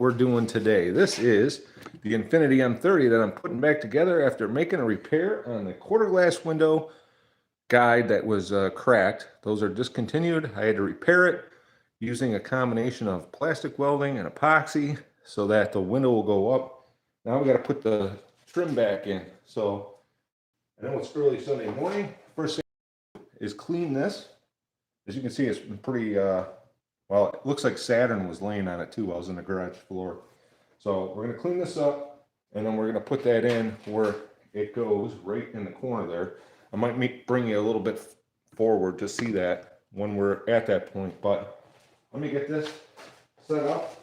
we're doing today. This is the Infiniti M30 that I'm putting back together after making a repair on the quarter glass window guide that was cracked. Those are discontinued. I had to repair it using a combination of plastic welding and epoxy so that the window will go up. Now we got to put the trim back in. So I know it's early Sunday morning. First thing is clean this. As you can see, it's pretty, well, it looks like Saturn was laying on it too. I was in the garage floor. So we're going to clean this up, and then we're going to put that in where it goes, right in the corner there. I might bring you a little bit forward to see that when we're at that point, but let me get this set up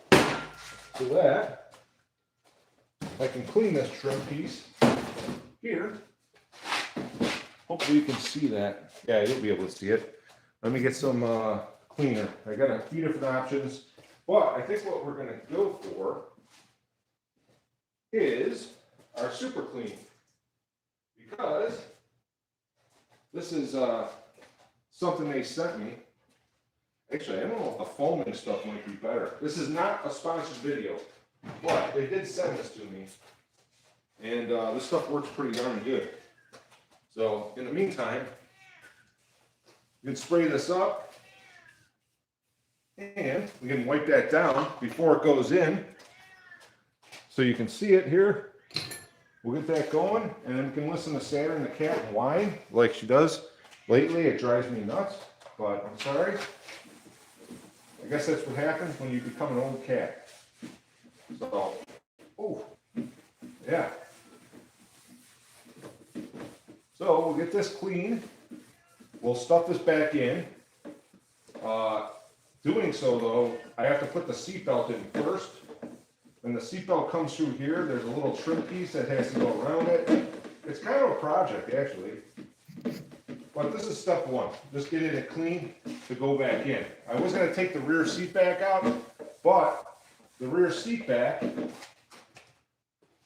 so that I can clean this trim piece here. Hopefully you can see that. Yeah, you'll be able to see it. Let me get some cleaner. I got a few different options, but I think what we're going to go for is our super clean, because this is something they sent me. Actually, I don't know if the foaming stuff might be better. This is not a sponsored video, but they did send this to me, and this stuff works pretty darn good. So in the meantime, you can spray this up, and we can wipe that down before it goes in, so you can see it here. We'll get that going, and then we can listen to Saturn the cat whine like she does lately. It drives me nuts, but I'm sorry. I guess that's what happens when you become an old cat. So, oh, yeah. So we'll get this clean. We'll stuff this back in. Doing so, though, I have to put the seatbelt in first. When the seatbelt comes through here, there's a little trim piece that has to go around it. It's kind of a project, actually. But this is step one. Just getting it clean to go back in. I was going to take the rear seat back out, but the rear seat back,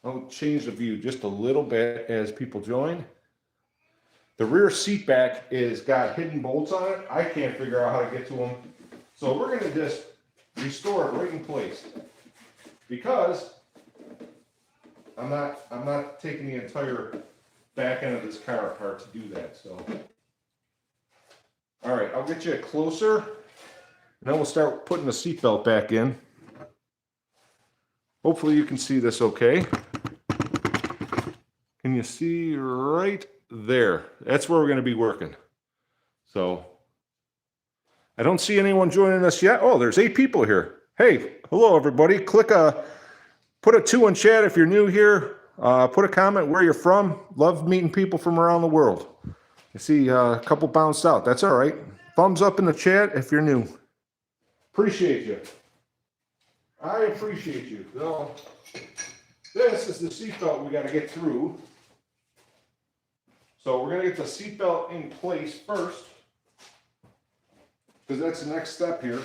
I'll change the view just a little bit as people join. The rear seat back is got hidden bolts on it. I can't figure out how to get to them. So we're going to just restore it right in place, because I'm not taking the entire back end of this car apart to do that. So, all right, I'll get you closer, and then we'll start putting the seatbelt back in. Hopefully you can see this okay. Can you see right there? That's where we're going to be working. So I don't see anyone joining us yet. Oh, there's 8 people here. Hey, hello everybody. Put a 2 in chat if you're new here. Put a comment where you're from. Love meeting people from around the world. I see a couple bounced out. That's all right. Thumbs up in the chat if you're new. Appreciate you. I appreciate you. So, this is the seatbelt we got to get through. So we're going to get the seatbelt in place first, because that's the next step here.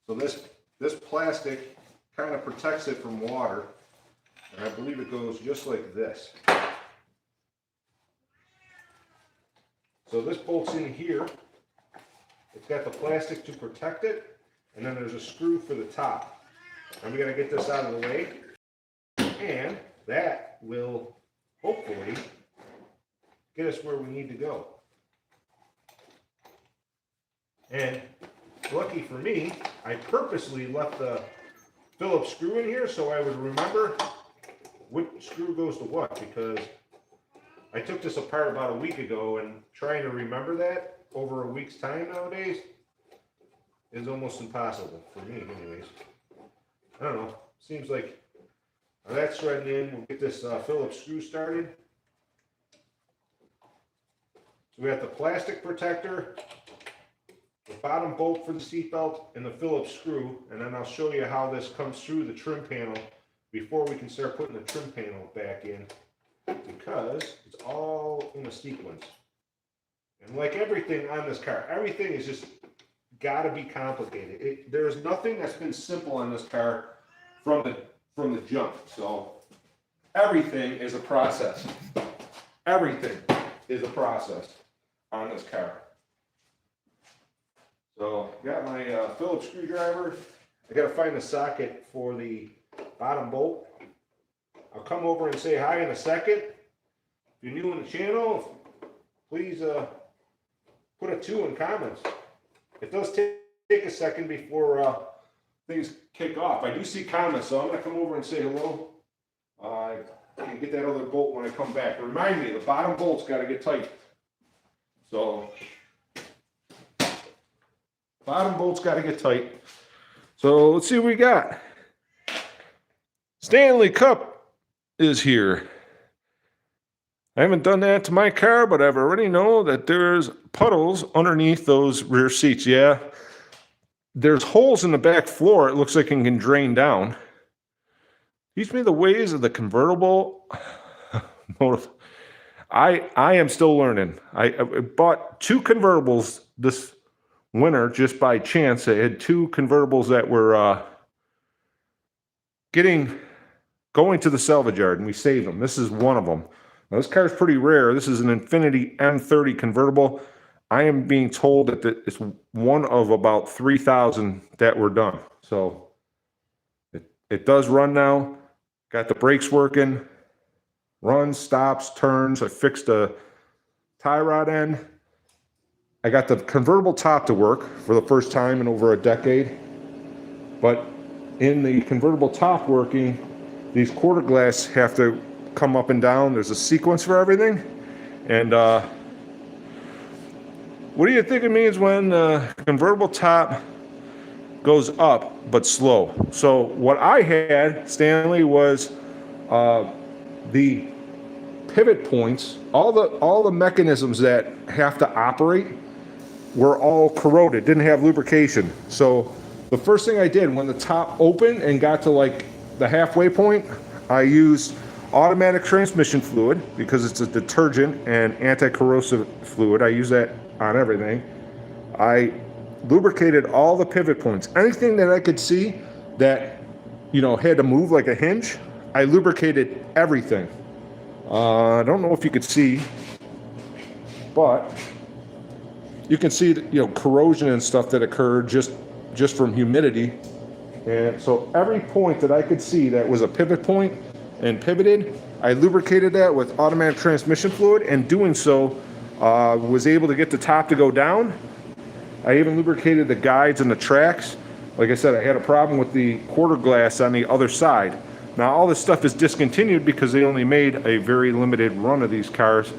So this plastic kind of protects it from water, and I believe it goes just like this. So this bolts in here. It's got the plastic to protect it, and then there's a screw for the top. And we got to get this out of the way, and that will hopefully get us where we need to go. And lucky for me, I purposely left the Phillips screw in here so I would remember which screw goes to what, because I took this apart about a week ago, and trying to remember that over a week's time nowadays is almost impossible for me anyways. I don't know, seems like that's threading in. We'll get this Phillips screw started. So we got the plastic protector, the bottom bolt for the seatbelt, and the Phillips screw, and then I'll show you how this comes through the trim panel before we can start putting the trim panel back in, because it's all in a sequence. And like everything on this car, everything is just got to be complicated. There's nothing that's been simple on this car from the jump. So everything is a process. Everything is a process on this car. So got my Phillips screwdriver. I gotta find the socket for the bottom bolt. I'll come over and say hi in a second. If you're new in the channel, please put a 2 in comments. It does take a second before things kick off. I do see comments, so I'm gonna come over and say hello. I can get that other bolt when I come back. Remind me, the bottom bolt's gotta get tight. So, bottom bolt's gotta get tight. So let's see what we got. Stanley Cup is here. I haven't done that to my car, but I've already know that there's puddles underneath those rear seats. Yeah, there's holes in the back floor. It looks like it can drain down. Teach me the ways of the convertible. I am still learning. I bought 2 convertibles this winter just by chance. I had 2 convertibles that were going to the salvage yard, and we saved them. This is one of them. Now, this car is pretty rare. This is an Infiniti M30 convertible. I am being told that it's one of about 3,000 that were done. So it does run now. Got the brakes working. Runs, stops, turns. I fixed a tie rod end. I got the convertible top to work for the first time in over a decade. But in the convertible top working, these quarter glass have to come up and down. There's a sequence for everything. And what do you think it means when the convertible top goes up but slow? So what I had, Stanley, was the pivot points, all the mechanisms that have to operate were all corroded, didn't have lubrication. So the first thing I did when the top opened and got to like the halfway point, I used automatic transmission fluid because it's a detergent and anti-corrosive fluid. I use that on everything. I lubricated all the pivot points. Anything that I could see that, you know, had to move like a hinge, I lubricated everything. I don't know if you could see, but you can see that, you know, corrosion and stuff that occurred just from humidity. And so every point that I could see that was a pivot point and pivoted, I lubricated that with automatic transmission fluid, and doing so was able to get the top to go down. I even lubricated the guides and the tracks. Like I said, I had a problem with the quarter glass on the other side. Now all this stuff is discontinued because they only made a very limited run of these cars.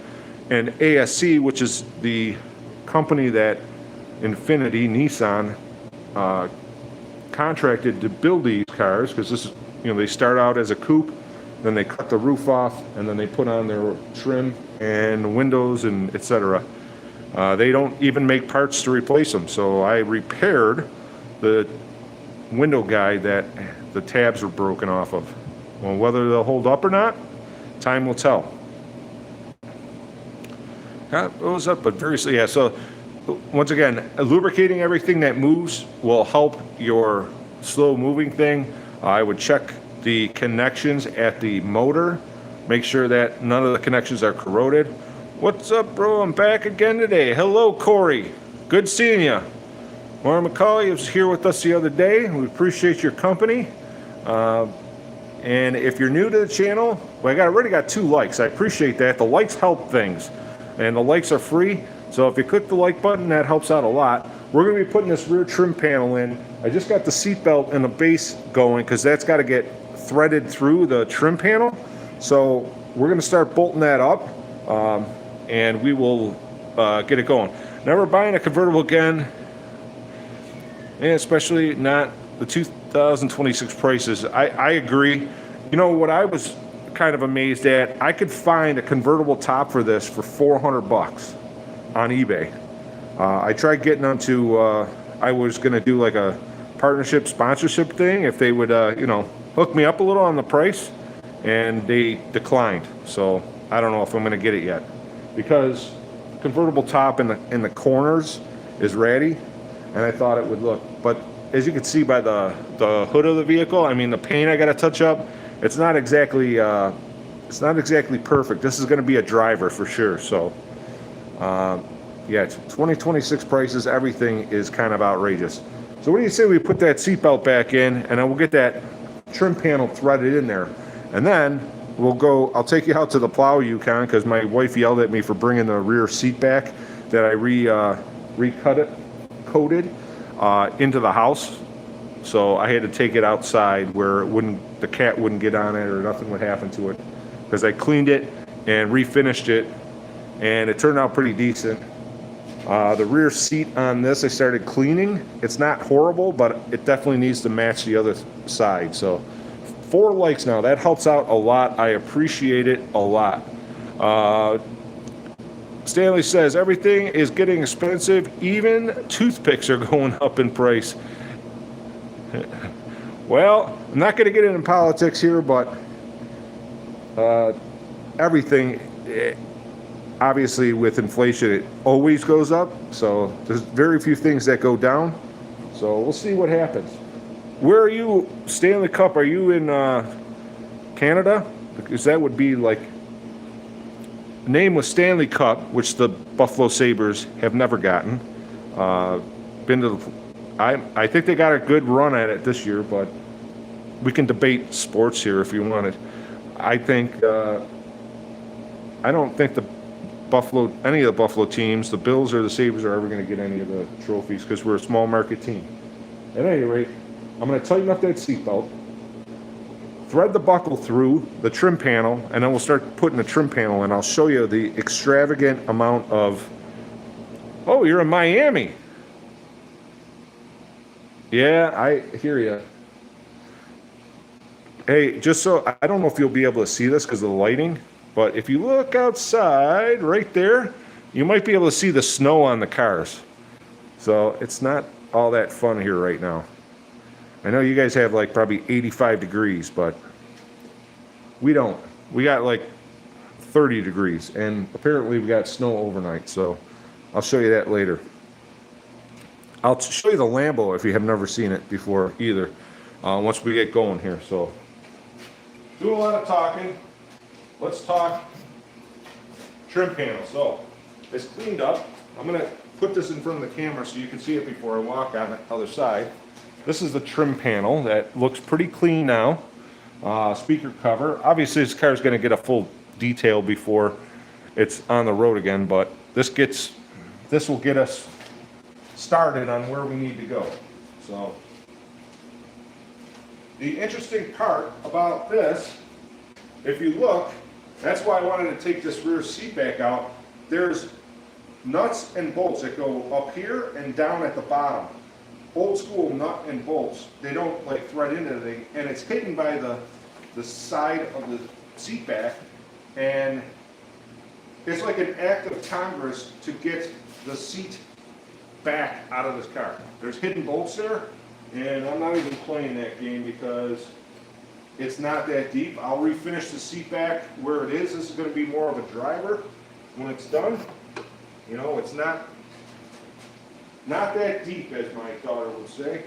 And ASC, which is the company that Infiniti, Nissan, contracted to build these cars, because this is, you know, they start out as a coupe, then they cut the roof off, and then they put on their trim and windows and etc. They don't even make parts to replace them. So I repaired the window guide that the tabs were broken off of. Well, whether they'll hold up or not, time will tell. That goes up, but very, yeah, so once again, lubricating everything that moves will help your slow moving thing. I would check the connections at the motor, make sure that none of the connections are corroded. What's up, bro? I'm back again today. Hello, Corey. Good seeing you. Maura McCauley was here with us the other day. We appreciate your company. And if you're new to the channel, well, I already got 2 likes. I appreciate that. The likes help things, and the likes are free. So if you click the like button, that helps out a lot. We're going to be putting this rear trim panel in. I just got the seat belt and the base going because that's got to get threaded through the trim panel. So we're going to start bolting that up, and we will get it going. Never buying a convertible again, and especially not the 2026 prices. I agree. You know what I was kind of amazed at? I could find a convertible top for this for 400 bucks on eBay. I tried getting onto, I was going to do like a partnership sponsorship thing if they would, you know, hook me up a little on the price, and they declined. So I don't know if I'm going to get it yet, because convertible top in the corners is ratty, and I thought it would look, but as you can see by the hood of the vehicle, I mean, the paint I got to touch up. It's not exactly perfect. This is going to be a driver for sure. So yeah, 2026 prices, everything is kind of outrageous. So what do you say we put that seatbelt back in, and then we'll get that trim panel threaded in there. And then we'll go, I'll take you out to the plow Yukon, because my wife yelled at me for bringing the rear seat back that I coated into the house. So I had to take it outside where it wouldn't, the cat wouldn't get on it or nothing would happen to it, because I cleaned it and refinished it, and it turned out pretty decent. The rear seat on this I started cleaning. It's not horrible, but it definitely needs to match the other side. So 4 likes now. That helps out a lot. I appreciate it a lot. Stanley says, everything is getting expensive. Even toothpicks are going up in price. Well, I'm not going to get into politics here, but everything, obviously with inflation, it always goes up. So there's very few things that go down. So we'll see what happens. Where are you, Stanley Cup? Are you in Canada? Because that would be like, the name was Stanley Cup, which the Buffalo Sabres have never gotten. Been to the, I think they got a good run at it this year, but we can debate sports here if you want it. I think, I don't think any of the Buffalo teams, the Bills or the Sabres, are ever going to get any of the trophies because we're a small market team. At any rate, I'm going to tighten up that seatbelt, thread the buckle through the trim panel, and then we'll start putting the trim panel in. I'll show you the extravagant amount of, oh, you're in Miami. Yeah, I hear you. Hey, just so, I don't know if you'll be able to see this because of the lighting, but if you look outside right there, you might be able to see the snow on the cars. So it's not all that fun here right now. I know you guys have like probably 85 degrees, but we don't. We got like 30 degrees, and apparently we got snow overnight, so I'll show you that later. I'll show you the Lambo if you have never seen it before either, once we get going here. So, do a lot of talking. Let's talk trim panel. So, it's cleaned up. I'm going to put this in front of the camera so you can see it before I walk on the other side. This is the trim panel that looks pretty clean now. Speaker cover. Obviously, this car is going to get a full detail before it's on the road again, but this will get us started on where we need to go. So the interesting part about this, if you look, that's why I wanted to take this rear seat back out. There's nuts and bolts that go up here and down at the bottom. Old school nut and bolts. They don't like thread into anything, and it's hidden by the side of the seat back, and it's like an act of Congress to get the seat back out of this car. There's hidden bolts there, and I'm not even playing that game because it's not that deep. I'll refinish the seat back where it is. This is going to be more of a driver when it's done. You know, it's not that deep, as my daughter would say.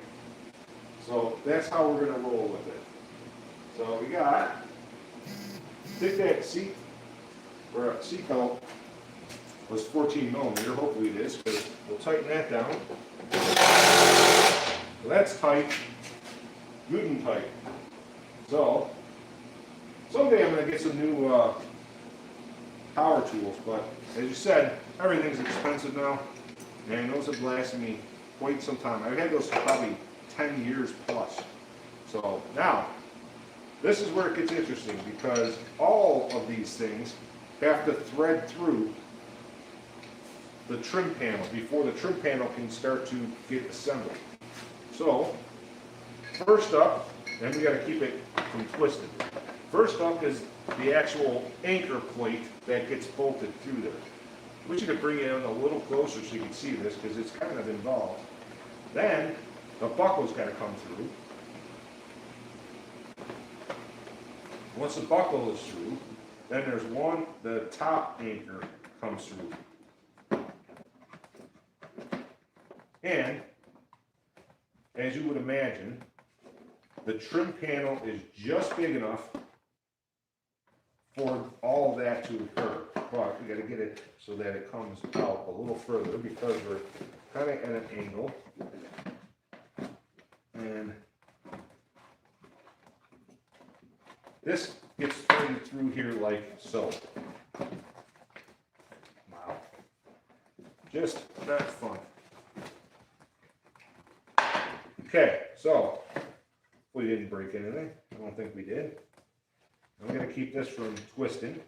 So that's how we're going to roll with it. So we got, take that seat, or a seat belt was 14 millimeter, hopefully it is, because we'll tighten that down. So that's tight, good and tight. So, someday I'm going to get some new power tools, but as you said, everything's expensive now, and those have lasted me quite some time. I've had those for probably 10 years plus. So now, this is where it gets interesting, because all of these things have to thread through the trim panel before the trim panel can start to get assembled. So, first up, and we got to keep it from twisting. First up is the actual anchor plate that gets bolted through there. I wish you could bring it in a little closer so you can see this, because it's kind of involved. Then, the buckle's got to come through. Once the buckle is through, then there's the top anchor comes through. And, as you would imagine, the trim panel is just big enough for all that to occur. But we got to get it so that it comes out a little further, because we're kind of at an angle. And this gets threaded through here like so. Wow. Just not fun. Okay, so we didn't break anything. I don't think we did. I'm going to keep this from twisting.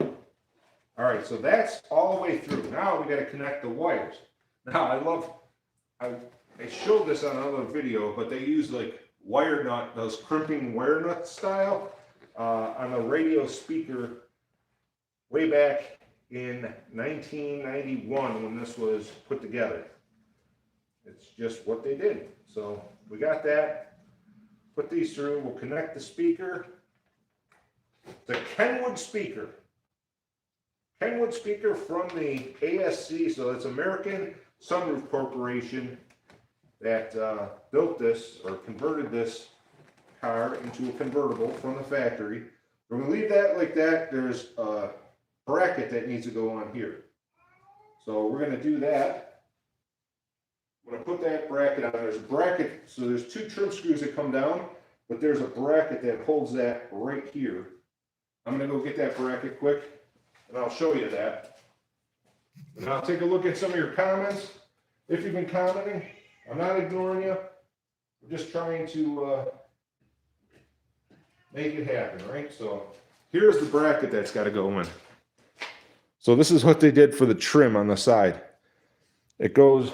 All right, so that's all the way through. Now we got to connect the wires. Now I showed this on another video, but they use like wire nut, those crimping wire nut style, on the radio speaker way back in 1991 when this was put together. It's just what they did. So we got that. Put these through. We'll connect the speaker. The Kenwood speaker. Kenwood speaker from the ASC, so that's American Sunroof Corporation that built this or converted this car into a convertible from the factory. When we leave that like that, there's a bracket that needs to go on here. So we're going to do that. I'm going to put that bracket on. There's a bracket, so there's two trim screws that come down, but there's a bracket that holds that right here. I'm going to go get that bracket quick, and I'll show you that. And I'll take a look at some of your comments. If you've been commenting, I'm not ignoring you. We're just trying to make it happen, right? So here's the bracket that's got to go in. So this is what they did for the trim on the side. It goes,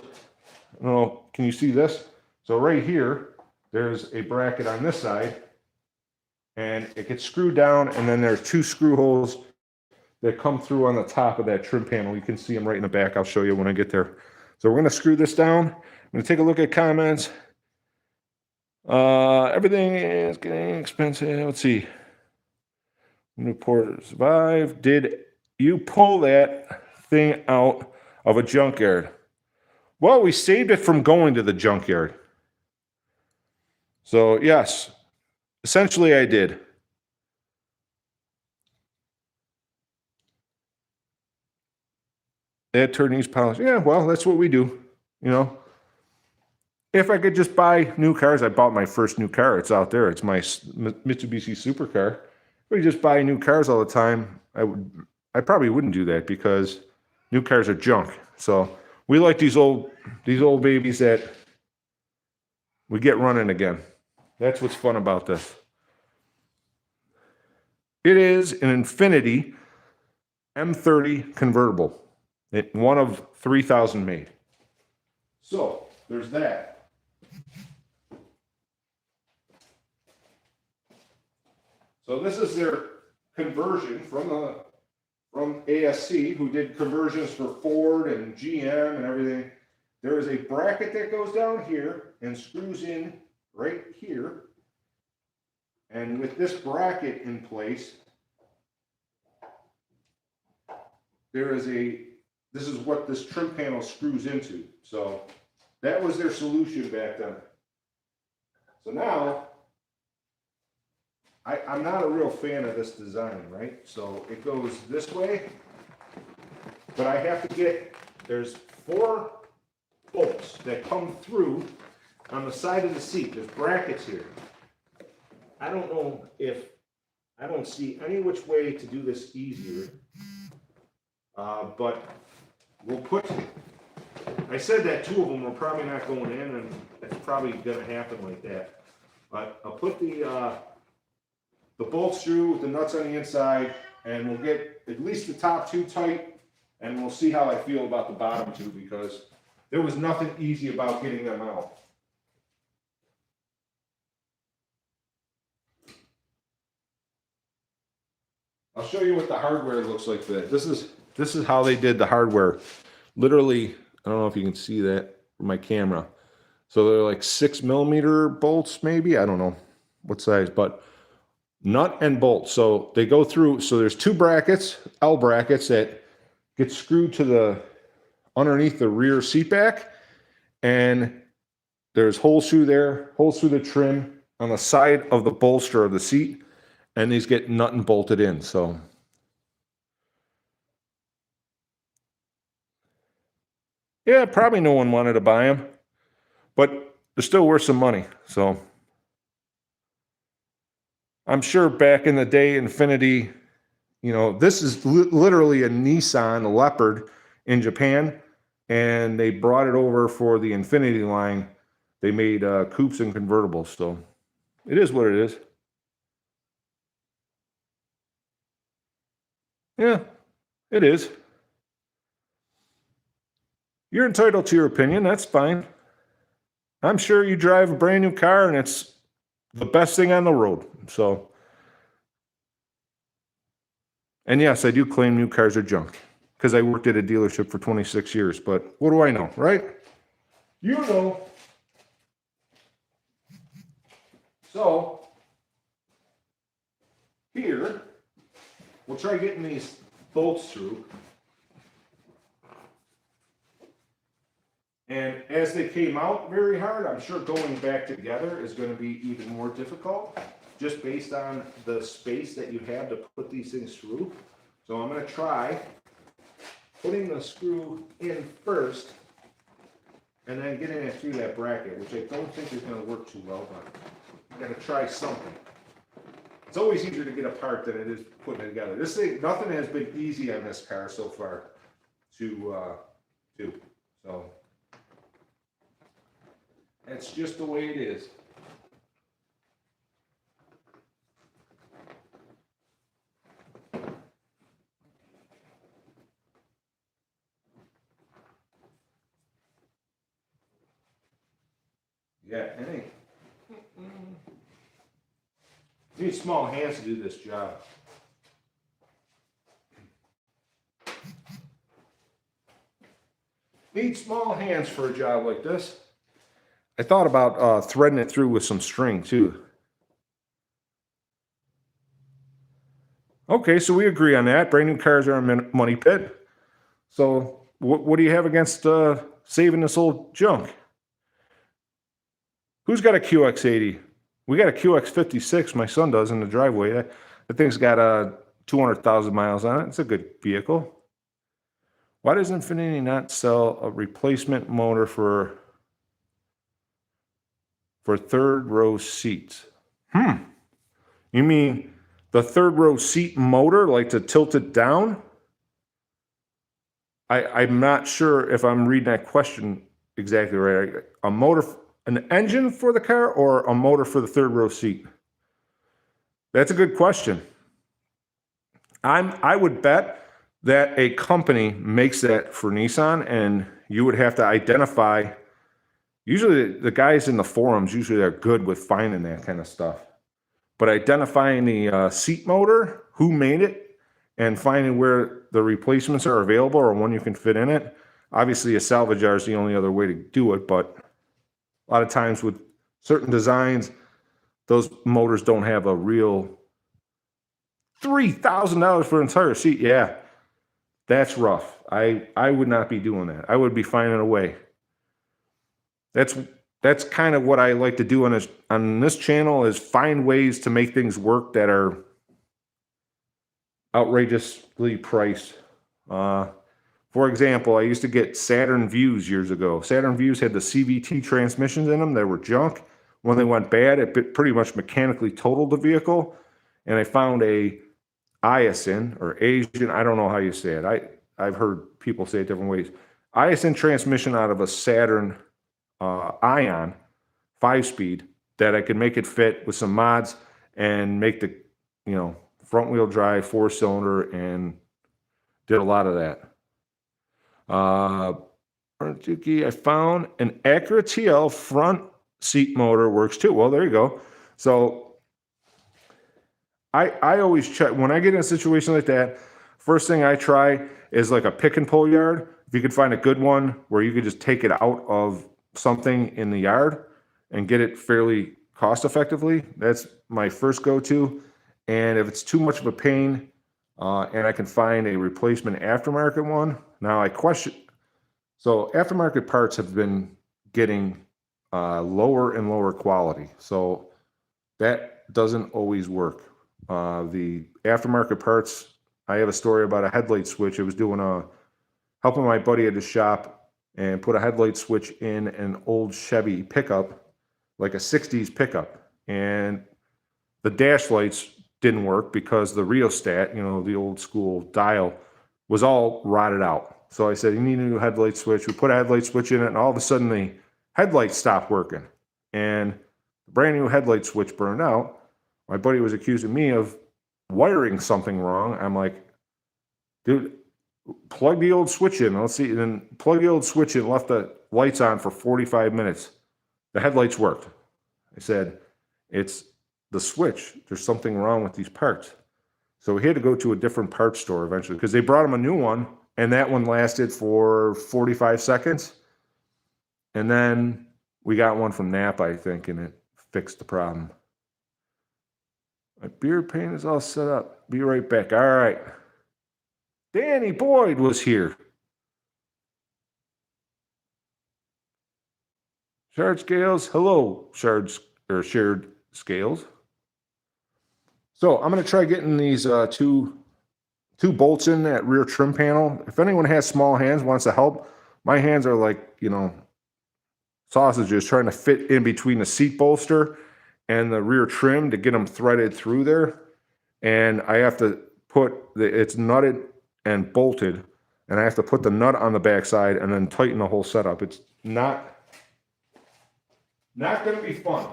I don't know, can you see this? So right here, there's a bracket on this side, and it gets screwed down, and then there's two screw holes that come through on the top of that trim panel. You can see them right in the back. I'll show you when I get there. So we're going to screw this down. I'm going to take a look at comments. Everything is getting expensive. Let's see. Newport survive. Did you pull that thing out of a junkyard? Well, we saved it from going to the junkyard. So yes, essentially I did. Add Turney's polish. Yeah, well, that's what we do. You know, if I could just buy new cars, I bought my first new car. It's out there. It's my Mitsubishi supercar. If we just buy new cars all the time, I probably wouldn't do that because new cars are junk. So we like these old babies that we get running again. That's what's fun about this. It is an Infiniti M30 convertible. One of 3,000 made. So there's that. So this is their conversion from ASC, who did conversions for Ford and GM and everything. There is a bracket that goes down here and screws in right here. And with this bracket in place, this is what this trim panel screws into. So that was their solution back then. So now, I'm not a real fan of this design, right? So it goes this way, but I have to there's 4 bolts that come through on the side of the seat. There's brackets here. I don't know if, I don't see any which way to do this easier, but we'll put, I said that 2 of them are probably not going in, and it's probably going to happen like that. But I'll put the bolts through with the nuts on the inside, and we'll get at least the top 2 tight, and we'll see how I feel about the bottom 2, because there was nothing easy about getting them out. I'll show you what the hardware looks like for that. This is how they did the hardware. Literally, I don't know if you can see that from my camera. So they're like 6mm bolts, maybe. I don't know what size, but nut and bolt. So they go through. So there's 2 brackets, L brackets, that get screwed to underneath the rear seat back, and there's holes through there, holes through the trim on the side of the bolster of the seat, and these get nut and bolted in. So yeah, probably no one wanted to buy them, but they're still worth some money. So I'm sure back in the day, Infiniti, you know, this is literally a Nissan Leopard in Japan, and they brought it over for the Infiniti line. They made coupes and convertibles, so it is what it is. Yeah, it is. You're entitled to your opinion. That's fine. I'm sure you drive a brand new car and it's the best thing on the road. So, and yes, I do claim new cars are junk because I worked at a dealership for 26 years. But what do I know, right? You know. So, here, we'll try getting these bolts through. And as they came out very hard, I'm sure going back together is going to be even more difficult, just based on the space that you have to put these things through. So I'm going to try putting the screw in first, and then getting it through that bracket, which I don't think is going to work too well, but I'm going to try something. It's always easier to get apart than it is putting it together. This thing, nothing has been easy on this car so far to do. So that's just the way it is. Yeah, any. You need small hands to do this job. Need small hands for a job like this. I thought about threading it through with some string too. Okay, so we agree on that. Brand new cars are a money pit. So what do you have against saving this old junk? Who's got a QX80? We got a QX56. My son does in the driveway. That thing's got 200,000 miles on it. It's a good vehicle. Why does Infiniti not sell a replacement motor for third row seats? You mean the third row seat motor, like to tilt it down? I'm not sure if I'm reading that question exactly right. A motor, an engine for the car, or a motor for the third row seat? That's a good question. I would bet that a company makes that for Nissan, and you would have to identify. Usually the guys in the forums usually are good with finding that kind of stuff. But identifying the seat motor, who made it, and finding where the replacements are available or one you can fit in it. Obviously, a salvage yard is the only other way to do it, but a lot of times with certain designs, those motors don't have a real $3,000 for an entire seat. Yeah, that's rough. I would not be doing that. I would be finding a way. That's kind of what I like to do on this channel, is find ways to make things work that are outrageously priced. For example, I used to get Saturn Views years ago. Saturn Views had the CVT transmissions in them that were junk. When they went bad, it pretty much mechanically totaled the vehicle. And I found a Iasin, or Asian, I don't know how you say it. I've heard people say it different ways. Iasin transmission out of a Saturn Ion 5-speed that I could make it fit with some mods and make the, front wheel drive 4-cylinder, and did a lot of that. I found an Acura TL front seat motor works too. Well, there you go. So I always check when I get in a situation like that. First thing I try is like a pick and pull yard. If you could find a good one where you could just take it out of something in the yard and get it fairly cost effectively, that's my first go-to. And if it's too much of a pain, and I can find a replacement aftermarket one, now I question. So aftermarket parts have been getting lower and lower quality, so that doesn't always work. The aftermarket parts, I have a story about a headlight switch. I was helping my buddy at his shop and put a headlight switch in an old Chevy pickup, like a 60s pickup. And the dash lights didn't work because the rheostat, you know, the old school dial, was all rotted out. So I said, you need a new headlight switch. We put a headlight switch in it, and all of a sudden the headlights stopped working. And the brand new headlight switch burned out. My buddy was accusing me of wiring something wrong. I'm like, dude, plug the old switch in. Let's see. And then plug the old switch in, left the lights on for 45 minutes. The headlights worked. I said, it's the switch. There's something wrong with these parts. So we had to go to a different parts store eventually because they brought him a new one, and that one lasted for 45 seconds. And then we got one from Napa, I think, and it fixed the problem. My beer pan is all set up. Be right back. All right. Danny Boyd was here. Shard scales. Hello, shards or shared scales. So I'm going to try getting these two bolts in that rear trim panel. If anyone has small hands, wants to help, my hands are like, you know, sausages trying to fit in between the seat bolster and the rear trim to get them threaded through there. And I have to put it's nutted and bolted, and I have to put the nut on the backside and then tighten the whole setup. It's not going to be fun.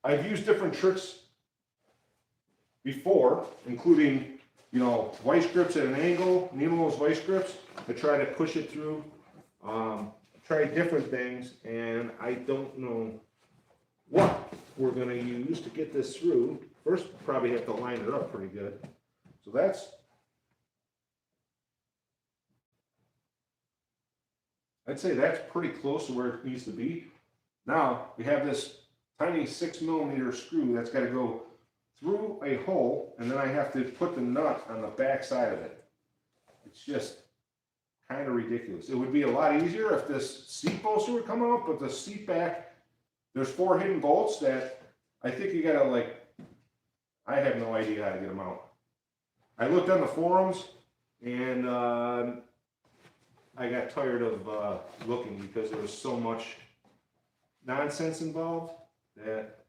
I've used different tricks before, including, you know, vice grips at an angle, needle nose vice grips to try to push it through. Try different things, and I don't know what we're going to use to get this through. First, probably have to line it up pretty good. So I'd say that's pretty close to where it needs to be. Now, we have this tiny 6mm screw that's got to go through a hole, and then I have to put the nut on the back side of it. It's just kind of ridiculous. It would be a lot easier if this seat bolster would come out, but the seat back, there's 4 hidden bolts that I think you gotta, like, I have no idea how to get them out. I looked on the forums, and I got tired of looking because there was so much nonsense involved that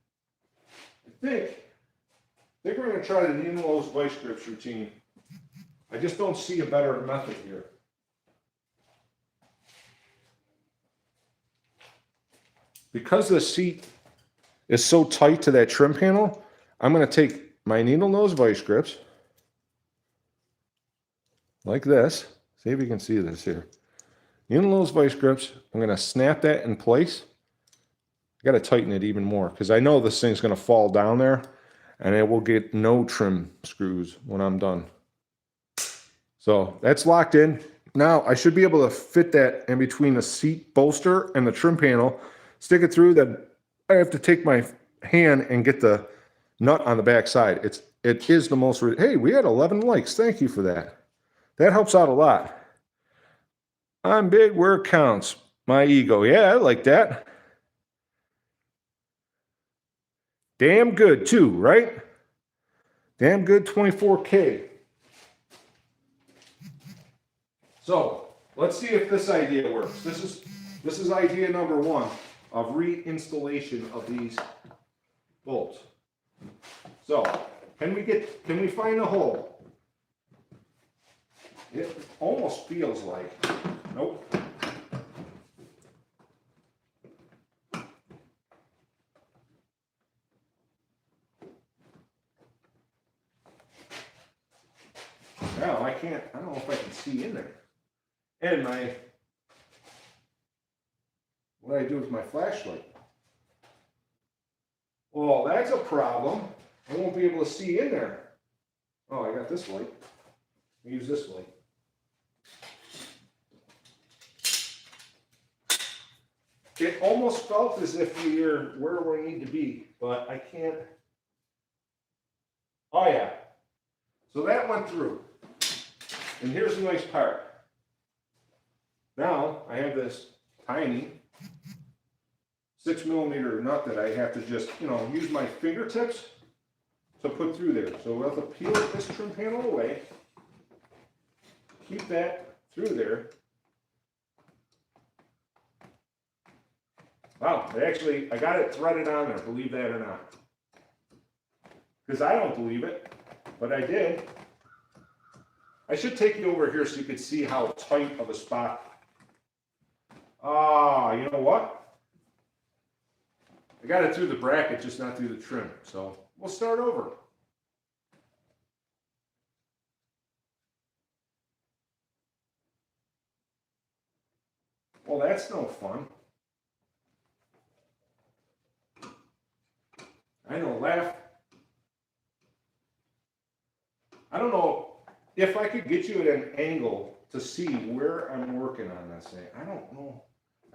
I think we're going to try the needle nose vice grips routine. I just don't see a better method here. Because the seat is so tight to that trim panel, I'm going to take my needle nose vice grips like this. See if you can see this here. Needle nose vice grips, I'm going to snap that in place. I got to tighten it even more because I know this thing's going to fall down there and it will get no trim screws when I'm done. So that's locked in. Now I should be able to fit that in between the seat bolster and the trim panel, stick it through. Then I have to take my hand and get the nut on the back side. It is the most, hey, we had 11 likes. Thank you for that. That helps out a lot. I'm big where it counts. My ego. Yeah, I like that. Damn good too, right? Damn good 24K. So let's see if this idea works. This is idea number 1 of reinstallation of these bolts. So can we find a hole? It almost feels like, nope. Now I don't know if I can see in there. And what do I do with my flashlight? Well, that's a problem. I won't be able to see in there. Oh, I got this light. I'll use this light. It almost felt as if we're where we need to be, but I can't. Oh yeah. So that went through. And here's the nice part. Now I have this tiny 6mm nut that I have to just, use my fingertips to put through there. So we'll have to peel this trim panel away, keep that through there. Wow, I got it threaded on there, believe that or not. because I don't believe it, but I did. I should take you over here so you can see how tight of a spot. Ah, you know what? I got it through the bracket, just not through the trim. So we'll start over. Well, that's no fun. I know, laugh. I don't know if I could get you at an angle to see where I'm working on this thing. I don't know.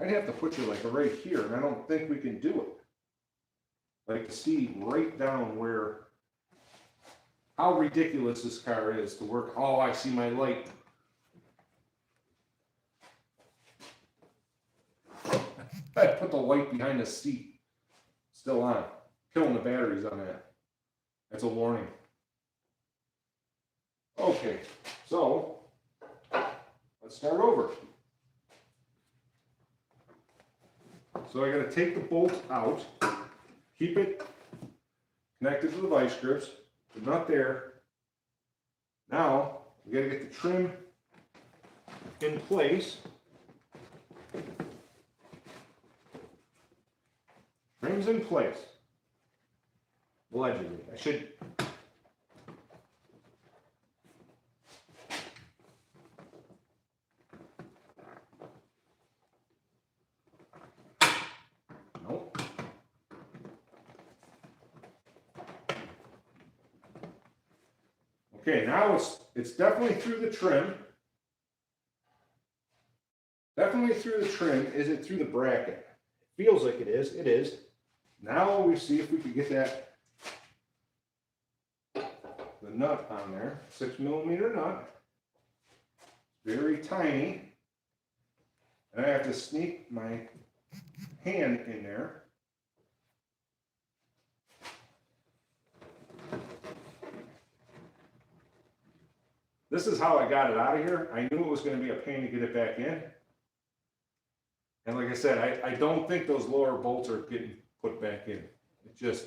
I'd have to put you like right here, and I don't think we can do it. Like to see right down where, how ridiculous this car is to work. Oh, I see my light. I put the light behind the seat. Still on. Killing the batteries on that. That's a warning. Okay, so let's start over. So I got to take the bolt out, keep it connected to the vice grips, the nut there. Now we got to get the trim in place. Trim's in place. Allegedly, I should. Nope. Okay, now it's definitely through the trim. Definitely through the trim. Is it through the bracket? Feels like it is. It is. Now we see if we can get that the nut on there. 6mm nut. Very tiny. And I have to sneak my hand in there. This is how I got it out of here. I knew it was going to be a pain to get it back in. And like I said, I don't think those lower bolts are getting put back in. It just,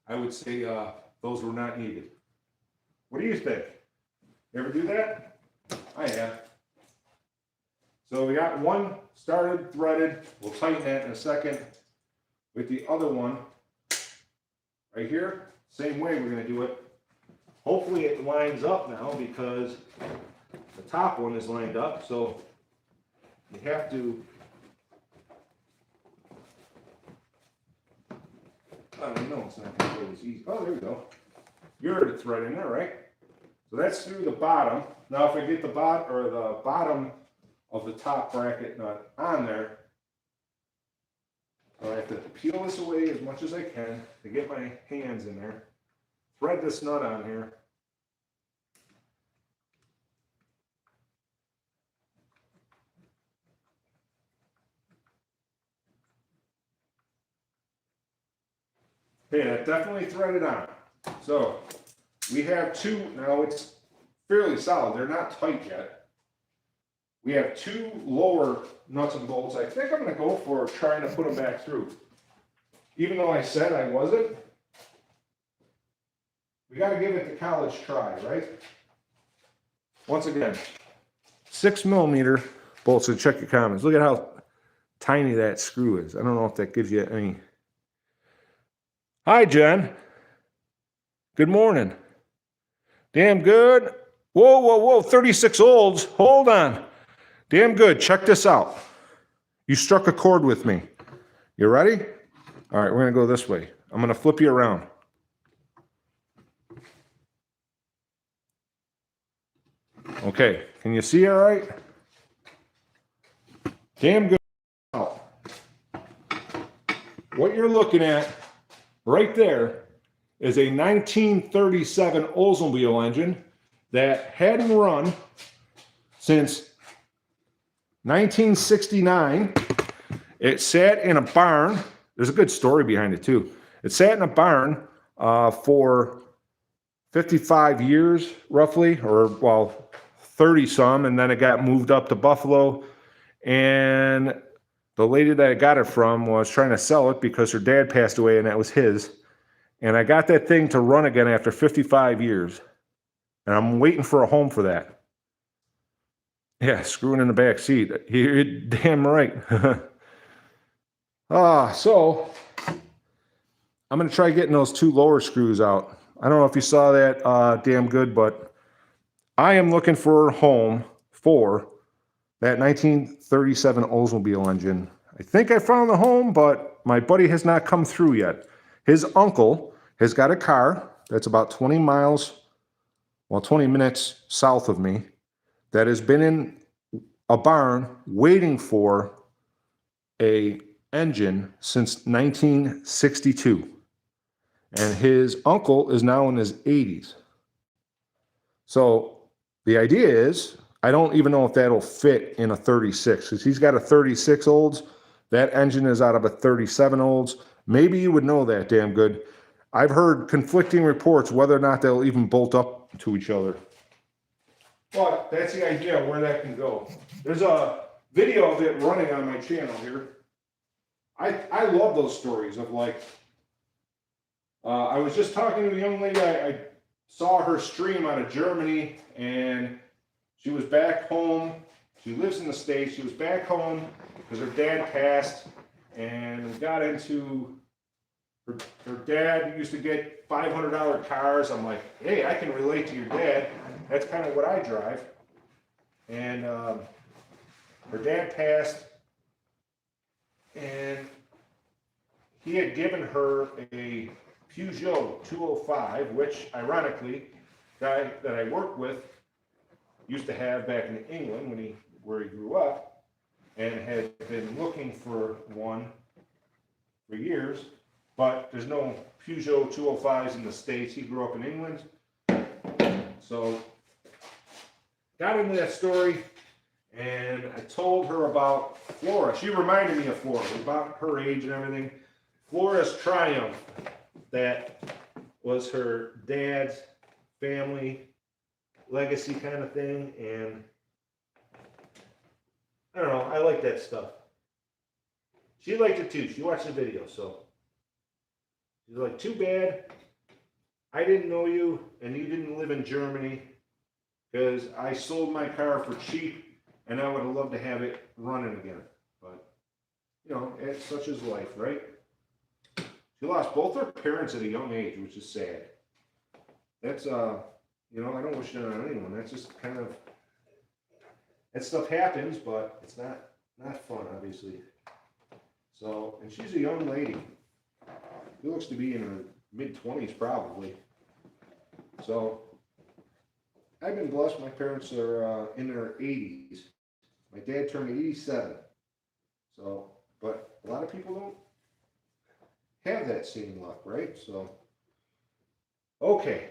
I would say those were not needed. What do you think? You ever do that? I have. So we got one started, threaded. We'll tighten that in a second. With the other one, right here, same way we're going to do it. Hopefully it lines up now because the top one is lined up. So you have to, I don't know, it's not going to go as easy. Oh, there we go. You're already threading there, right? So that's through the bottom. Now if I get the bottom of the top bracket nut on there, I have to peel this away as much as I can to get my hands in there. Thread this nut on here. Okay, that definitely threaded on. So we have two, now it's fairly solid. They're not tight yet. We have two lower nuts and bolts. I think I'm going to go for trying to put them back through. Even though I said I wasn't, we got to give it the college try, right? Once again, 6mm bolts. So check your comments. Look at how tiny that screw is. I don't know if that gives you any. Hi, Jen. Good morning. Damn good. Whoa, whoa, whoa. 36 olds. Hold on. Damn good. Check this out. You struck a chord with me. You ready? All right, we're going to go this way. I'm going to flip you around. Okay, can you see all right? Damn good. What you're looking at right there is a 1937 Oldsmobile engine that hadn't run since 1969. It sat in a barn. There's a good story behind it too. It sat in a barn for 55 years roughly, or well, 30 some, and then it got moved up to Buffalo. And the lady that I got it from was trying to sell it because her dad passed away and that was his. And I got that thing to run again after 55 years. And I'm waiting for a home for that. Yeah, screwing in the back seat. You're damn right. So I'm going to try getting those 2 lower screws out. I don't know if you saw that damn good, but I am looking for a home for that 1937 Oldsmobile engine. I think I found the home, but my buddy has not come through yet. His uncle has got a car that's about 20 miles, well, 20 minutes south of me, that has been in a barn waiting for a engine since 1962. And his uncle is now in his 80s. So the idea is, I don't even know if that'll fit in a 36, because he's got a 36 Olds. That engine is out of a 37 Olds. Maybe you would know that damn good. I've heard conflicting reports whether or not they'll even bolt up to each other. But that's the idea of where that can go. There's a video of it running on my channel here. I love those stories of like, I was just talking to a young lady, I saw her stream out of Germany, and she was back home. She lives in the States. She was back home because her dad passed, and got into, her dad used to get $500 cars. I'm like, hey, I can relate to your dad. That's kind of what I drive. And her dad passed, and he had given her a Peugeot 205, which ironically, guy that I work with used to have back in England where he grew up, and had been looking for one for years, but there's no Peugeot 205s in the States. He grew up in England. So got into that story, and I told her about Flora. She reminded me of Flora, about her age and everything. Flora's Triumph, that was her dad's family legacy kind of thing, and I don't know, I like that stuff. She liked it too. She watched the video, so she's like, too bad I didn't know you and you didn't live in Germany, because I sold my car for cheap and I would have loved to have it running again. But, you know, it's such is life, right? She lost both her parents at a young age, which is sad. That's, you know, I don't wish that on anyone. That's just kind of, that stuff happens, but it's not fun, obviously. So, and she's a young lady. She looks to be in her mid-20s, probably. So, I've been blessed. My parents are in their 80s. My dad turned 87. So, but a lot of people don't have that same luck, right? So, okay.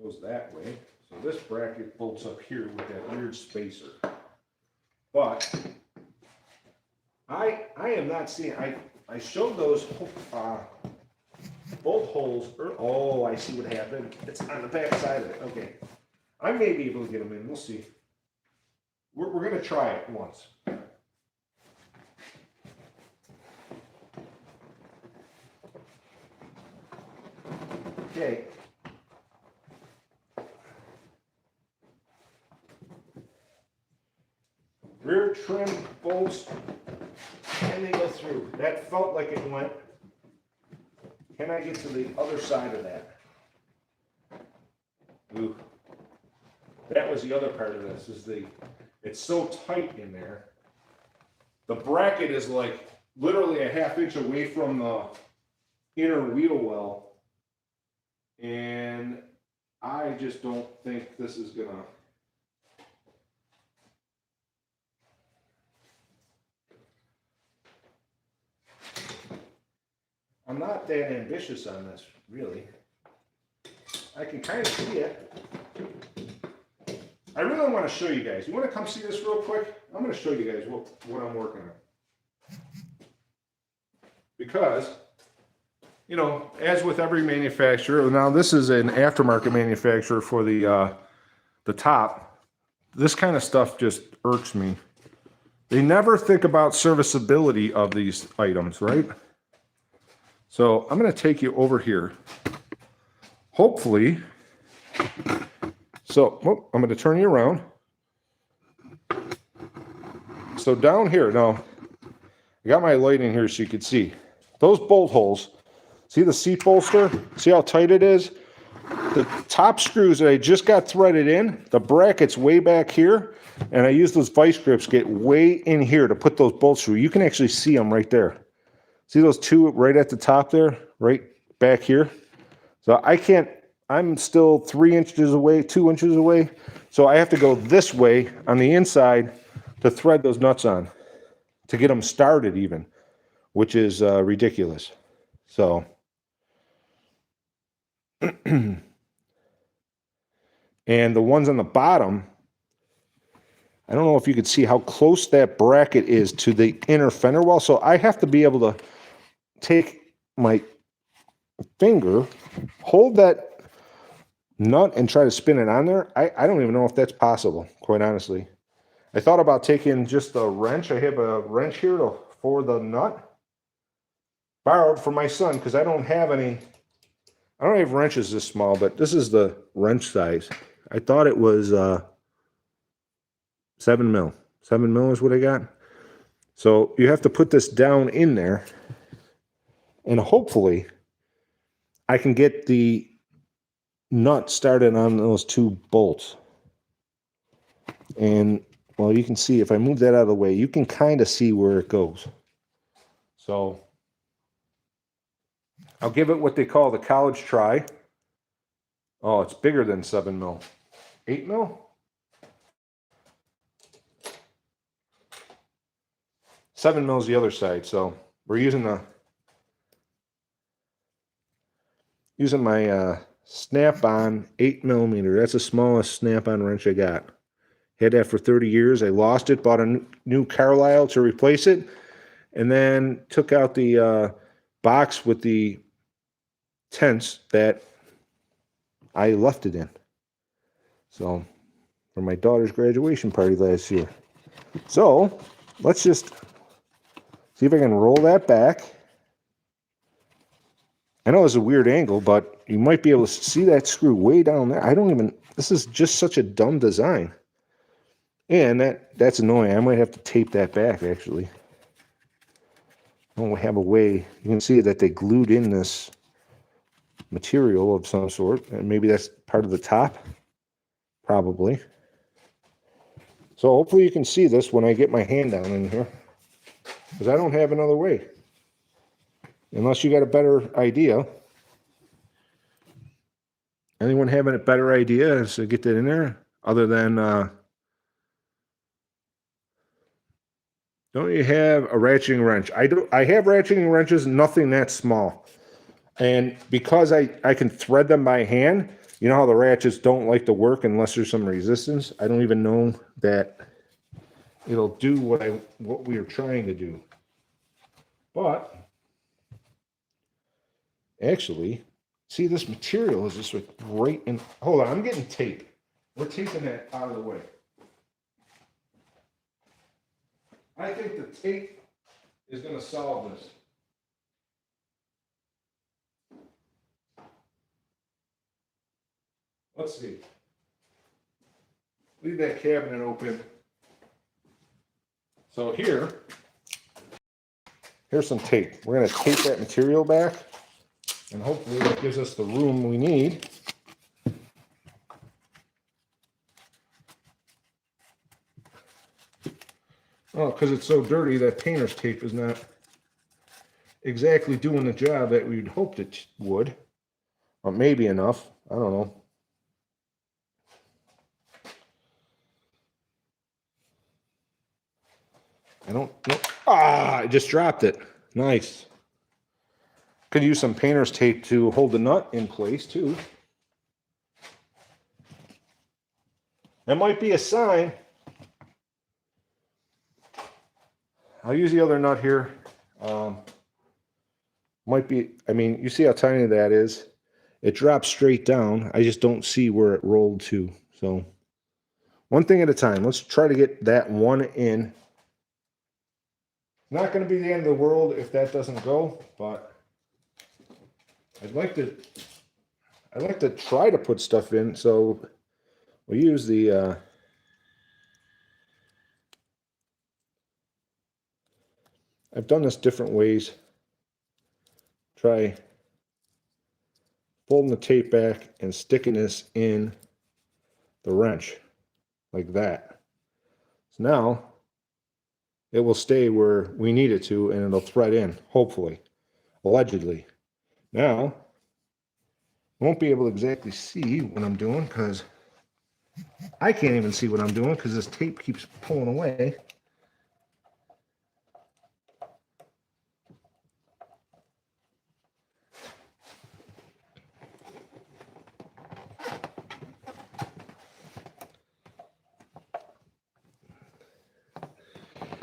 Goes that way. So this bracket bolts up here with that weird spacer. But I am not seeing, I showed those bolt holes. Oh, I see what happened. It's on the back side of it. Okay. I may be able to get them in. We'll see. We're going to try it once. Okay. Rear trim bolts, and they go through. That felt like it went. Can I get to the other side of that? Ooh. That was the other part of this, is it's so tight in there. The bracket is like literally a ½ inch away from the inner wheel well. And I just don't think this is gonna. I'm not that ambitious on this, really. I can kind of see it. I really want to show you guys. You want to come see this real quick? I'm going to show you guys what I'm working on. Because, you know, as with every manufacturer, now this is an aftermarket manufacturer for the top. This kind of stuff just irks me. They never think about serviceability of these items, right? So I'm going to take you over here. Hopefully, so I'm going to turn you around. So down here, now, I got my light in here so you can see. Those bolt holes, see the seat bolster? See how tight it is? The top screws that I just got threaded in, the bracket's way back here, and I use those vice grips get way in here to put those bolts through. You can actually see them right there. See those two right at the top there, right back here? So I can't, I'm still 3 inches away, 2 inches away, so I have to go this way on the inside to thread those nuts on, to get them started even, which is ridiculous. So, and the ones on the bottom, I don't know if you can see how close that bracket is to the inner fender well. So I have to be able to take my finger, hold that nut and try to spin it on there. I don't even know if that's possible, quite honestly. I thought about taking just a wrench. I have a wrench here for the nut. Borrowed from my son because I don't have any. I don't have wrenches this small, but this is the wrench size. I thought it was 7 mil. 7 mil is what I got. So you have to put this down in there, and hopefully I can get the nut started on those 2 bolts. And well, you can see if I move that out of the way, you can kind of see where it goes. So I'll give it what they call the college try. Oh, it's bigger than 7 mil. 8 mil? 7 mil is the other side, so we're using my snap-on 8 millimeter. That's the smallest snap-on wrench I got. Had that for 30 years. I lost it, bought a new Carlisle to replace it, and then took out the box with the tents that I left it in. So, for my daughter's graduation party last year. So, let's just see if I can roll that back. I know it's a weird angle, but you might be able to see that screw way down there. This is just such a dumb design. And that's annoying. I might have to tape that back, actually. I don't have a way. You can see that they glued in this material of some sort. And maybe that's part of the top. Probably. So hopefully you can see this when I get my hand down in here. Because I don't have another way. Unless you got a better idea. Anyone having a better idea as to get that in there? Other than, don't you have a ratcheting wrench? I have ratcheting wrenches, nothing that small. And because I can thread them by hand, you know how the ratchets don't like to work unless there's some resistance? I don't even know that it'll do what we are trying to do. But actually, see, this material is just right in. Hold on, I'm getting tape. We're taking that out of the way. I think the tape is going to solve this. Let's see. Leave that cabinet open. So here's some tape. We're going to tape that material back, and hopefully that gives us the room we need. Oh, because it's so dirty, that painter's tape is not exactly doing the job that we'd hoped it would. Or maybe enough. I don't know. I don't know. Ah, I just dropped it. Nice. Could use some painter's tape to hold the nut in place too. That might be a sign. I'll use the other nut here. Might be, I mean, you see how tiny that is. It drops straight down. I just don't see where it rolled to. So, one thing at a time. Let's try to get that one in. Not going to be the end of the world if that doesn't go, but I'd like to try to put stuff in. So we use the I've done this different ways. Try folding the tape back and sticking this in the wrench like that. So now it will stay where we need it to, and it'll thread in, hopefully, allegedly. Now, I won't be able to exactly see what I'm doing because I can't even see what I'm doing because this tape keeps pulling away.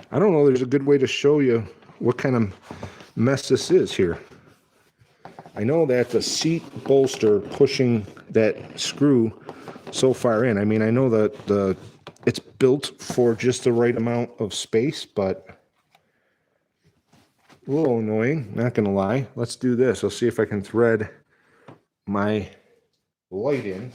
I don't know, there's a good way to show you what kind of mess this is here. I know that the seat bolster pushing that screw so far in. I mean, I know that it's built for just the right amount of space, but a little annoying, not gonna lie. Let's do this. I'll see if I can thread my light in.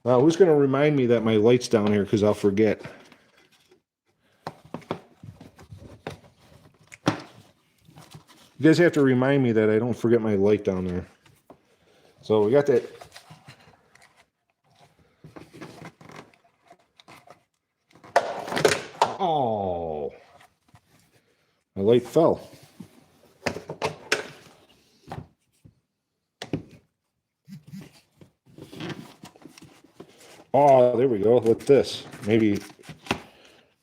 Who's gonna remind me that my light's down here, because I'll forget. You guys have to remind me that I don't forget my light down there. So we got that. Oh, my light fell. Oh, there we go. With this, maybe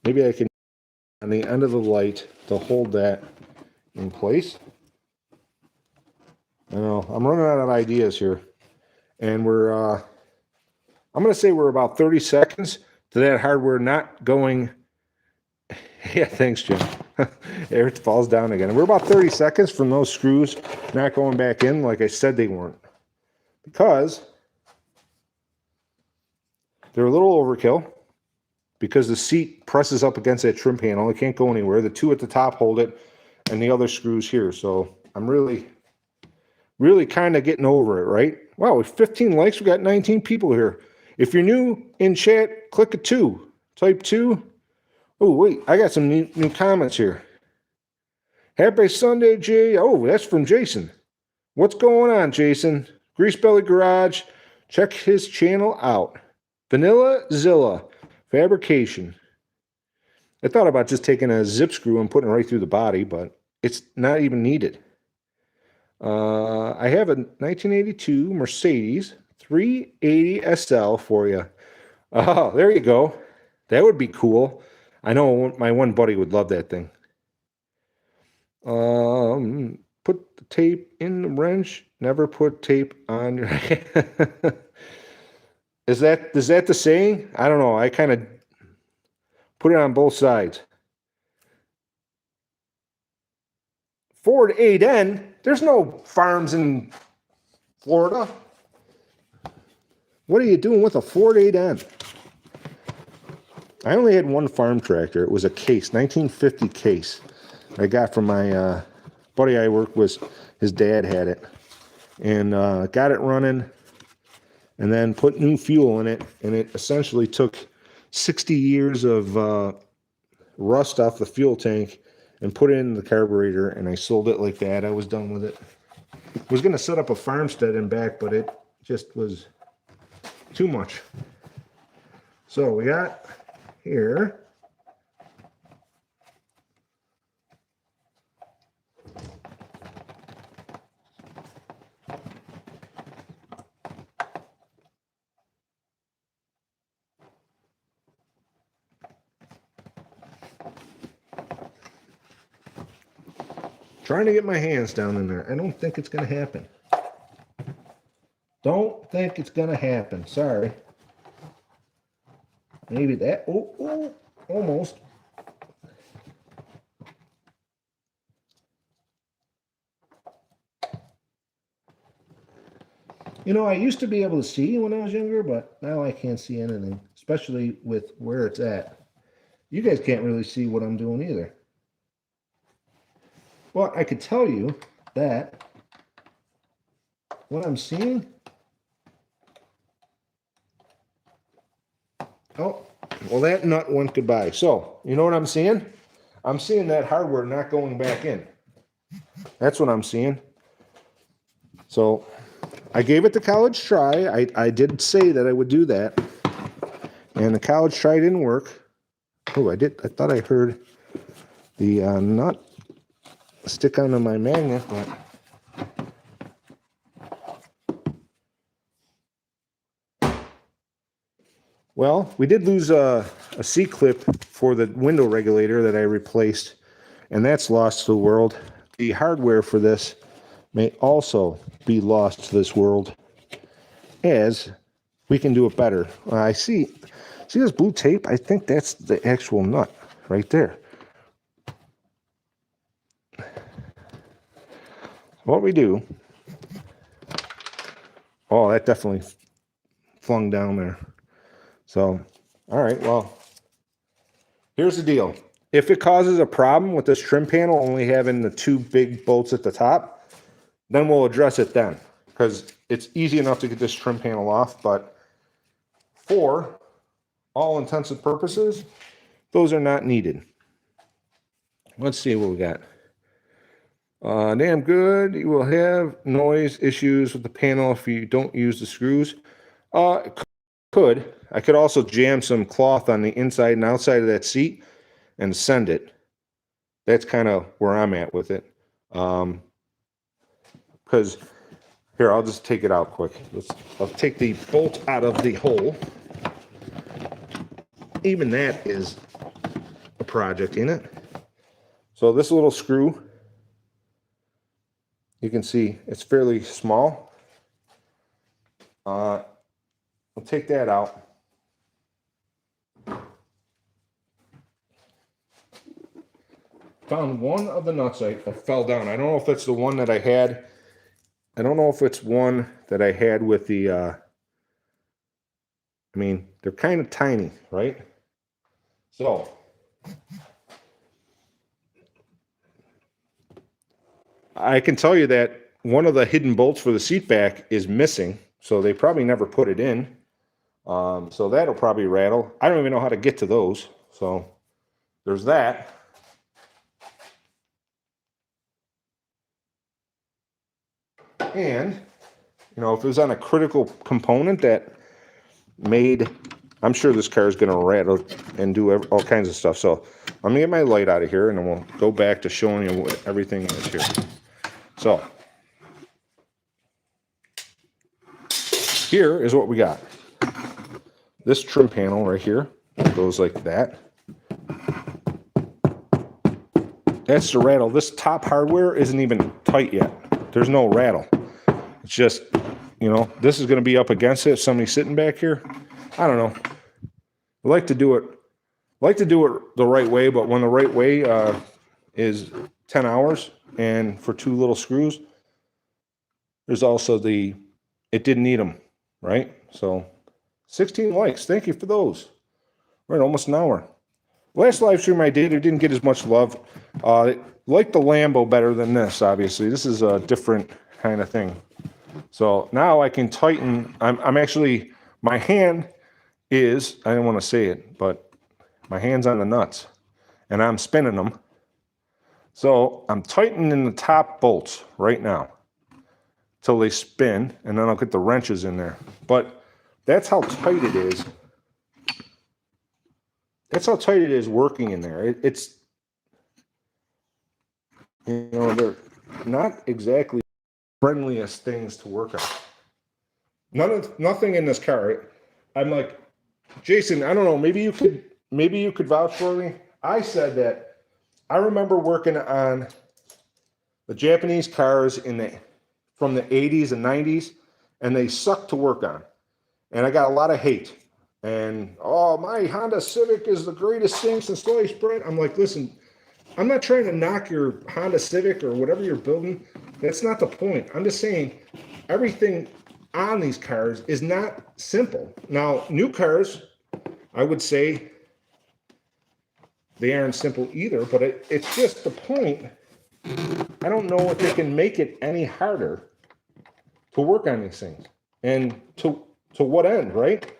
I can on the end of the light to hold that in place. I know I'm running out of ideas here, and I'm going to say we're about 30 seconds to that hardware not going. Yeah, thanks, Jim. It falls down again. And we're about 30 seconds from those screws not going back in like I said they weren't, because they're a little overkill, because the seat presses up against that trim panel. It can't go anywhere. The two at the top hold it, and the other screws here. So I'm really kind of getting over it, right? Wow, with 15 likes, we got 19 people here. If you're new in chat, click a 2. Type 2. Oh, wait, I got some new comments here. Happy Sunday, Jay. Oh, that's from Jason. What's going on, Jason? Greasebelly Garage. Check his channel out. Vanilla Zilla Fabrication. I thought about just taking a zip screw and putting it right through the body, but it's not even needed. I have a 1982 Mercedes 380 SL for you. Oh, there you go. That would be cool. I know my one buddy would love that thing. Put the tape in the wrench. Never put tape on your. Is that the saying? I don't know. I kind of put it on both sides. Ford 8N. There's no farms in Florida. What are you doing with a Ford 8N? I only had one farm tractor. It was a Case, 1950 Case. I got from my buddy I worked with. His dad had it. And got it running, and then put new fuel in it. And it essentially took 60 years of rust off the fuel tank and put it in the carburetor, and I sold it like that. I was done with it. Was going to set up a farmstead in back, but it just was too much. So we got here. Trying to get my hands down in there. I don't think it's going to happen. Don't think it's going to happen. Sorry. Maybe that. Oh, almost. You know, I used to be able to see when I was younger, but now I can't see anything, especially with where it's at. You guys can't really see what I'm doing either. Well, I could tell you that what I'm seeing. Oh, well, that nut went goodbye. So, you know what I'm seeing? I'm seeing that hardware not going back in. That's what I'm seeing. So, I gave it the college try. I did say that I would do that. And the college try didn't work. Oh, I thought I heard the nut stick onto my magnet, but well, we did lose a C-clip for the window regulator that I replaced, and that's lost to the world. The hardware for this may also be lost to this world, as we can do it better. I see this blue tape? I think that's the actual nut right there. What we do, oh, that definitely flung down there. So, all right, well, here's the deal. If it causes a problem with this trim panel only having the two big bolts at the top, then we'll address it then, because it's easy enough to get this trim panel off, but for all intents and purposes, those are not needed. Let's see what we got. Damn good. You will have noise issues with the panel if you don't use the screws. Could. I could also jam some cloth on the inside and outside of that seat and send it. That's kind of where I'm at with it. Because, here, I'll just take it out quick. I'll take the bolt out of the hole. Even that is a project, ain't it? So this little screw, you can see it's fairly small. I'll take that out. Found one of the nuts that fell down. I don't know if it's the one that I had. I don't know if it's one that I had with the, I mean, they're kind of tiny, right? So, I can tell you that one of the hidden bolts for the seat back is missing, so they probably never put it in. So that'll probably rattle. I don't even know how to get to those, so there's that. And, you know, if it was on a critical component that made, I'm sure this car is going to rattle and do all kinds of stuff. So I'm going to get my light out of here, and then we'll go back to showing you what everything is here. So here is what we got. This trim panel right here goes like that. That's the rattle. This top hardware isn't even tight yet. There's no rattle. It's just, you know, this is going to be up against it. If somebody's sitting back here, I don't know. I like to do it the right way, but when the right way is 10 hours and for two little screws, there's also it didn't need them, right? So 16 likes. Thank you for those. We're at almost an hour. Last live stream I did, it didn't get as much love. Like the Lambo better than this, obviously. This is a different kind of thing. So now I can tighten. I'm actually, my hand is, I didn't want to say it, but my hand's on the nuts. And I'm spinning them. So I'm tightening the top bolts right now till they spin, and then I'll get the wrenches in there. But that's how tight it is. That's how tight it is working in there. It's, you know, they're not exactly friendliest things to work on. Nothing in this car. I'm like, Jason, I don't know, maybe you could vouch for me. I said that I remember working on the Japanese cars from the 80s and 90s, and they sucked to work on. And I got a lot of hate. And, oh, my Honda Civic is the greatest thing since sliced bread. I'm like, listen, I'm not trying to knock your Honda Civic or whatever you're building. That's not the point. I'm just saying everything on these cars is not simple. Now, new cars, I would say, they aren't simple either, but it's just the point. I don't know if they can make it any harder to work on these things. And to what end, right?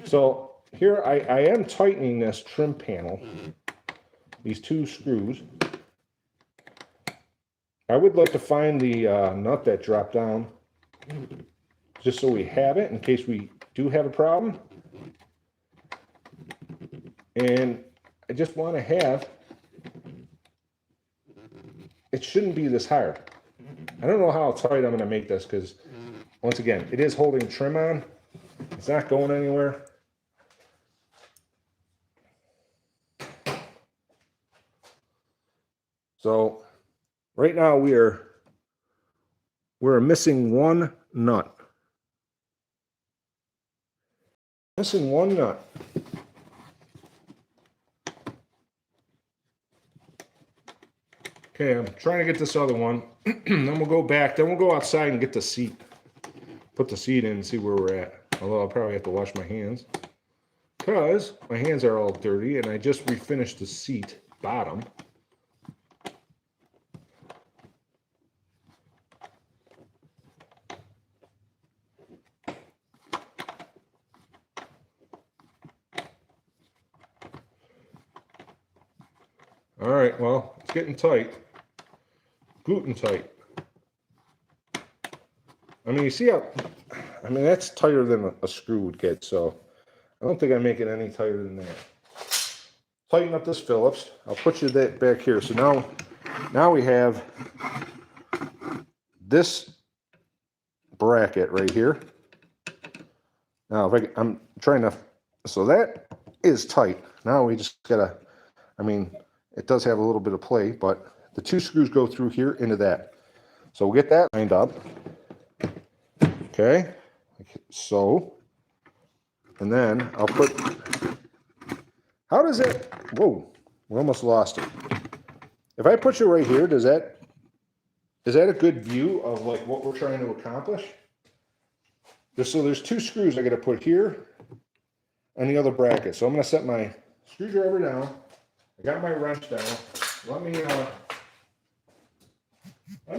So here I am tightening this trim panel, these two screws. I would like to find the nut that dropped down, just so we have it in case we do have a problem. And I just want to have, it shouldn't be this hard. I don't know how tight I'm going to make this because, once again, it is holding trim on. It's not going anywhere. So right now we're missing one nut. Missing one nut. Okay, I'm trying to get this other one. Then we'll go back. Then we'll go outside and get the seat. Put the seat in and see where we're at. Although I'll probably have to wash my hands, because my hands are all dirty and I just refinished the seat bottom. All right, well, it's getting tight. Gluten tight. I mean, you see how, I mean, that's tighter than a screw would get, so I don't think I make it any tighter than that. Tighten up this Phillips. I'll put you that back here. So now we have this bracket right here. Now, if I'm trying to, so that is tight. Now we just gotta, I mean, it does have a little bit of play, but the two screws go through here into that. So we'll get that lined up. Okay, so, and then I'll put, how does it, whoa, we almost lost it. If I put you right here, is that a good view of like what we're trying to accomplish? So there's two screws I got to put here and the other bracket. So I'm going to set my screwdriver down. I got my wrench down. Let me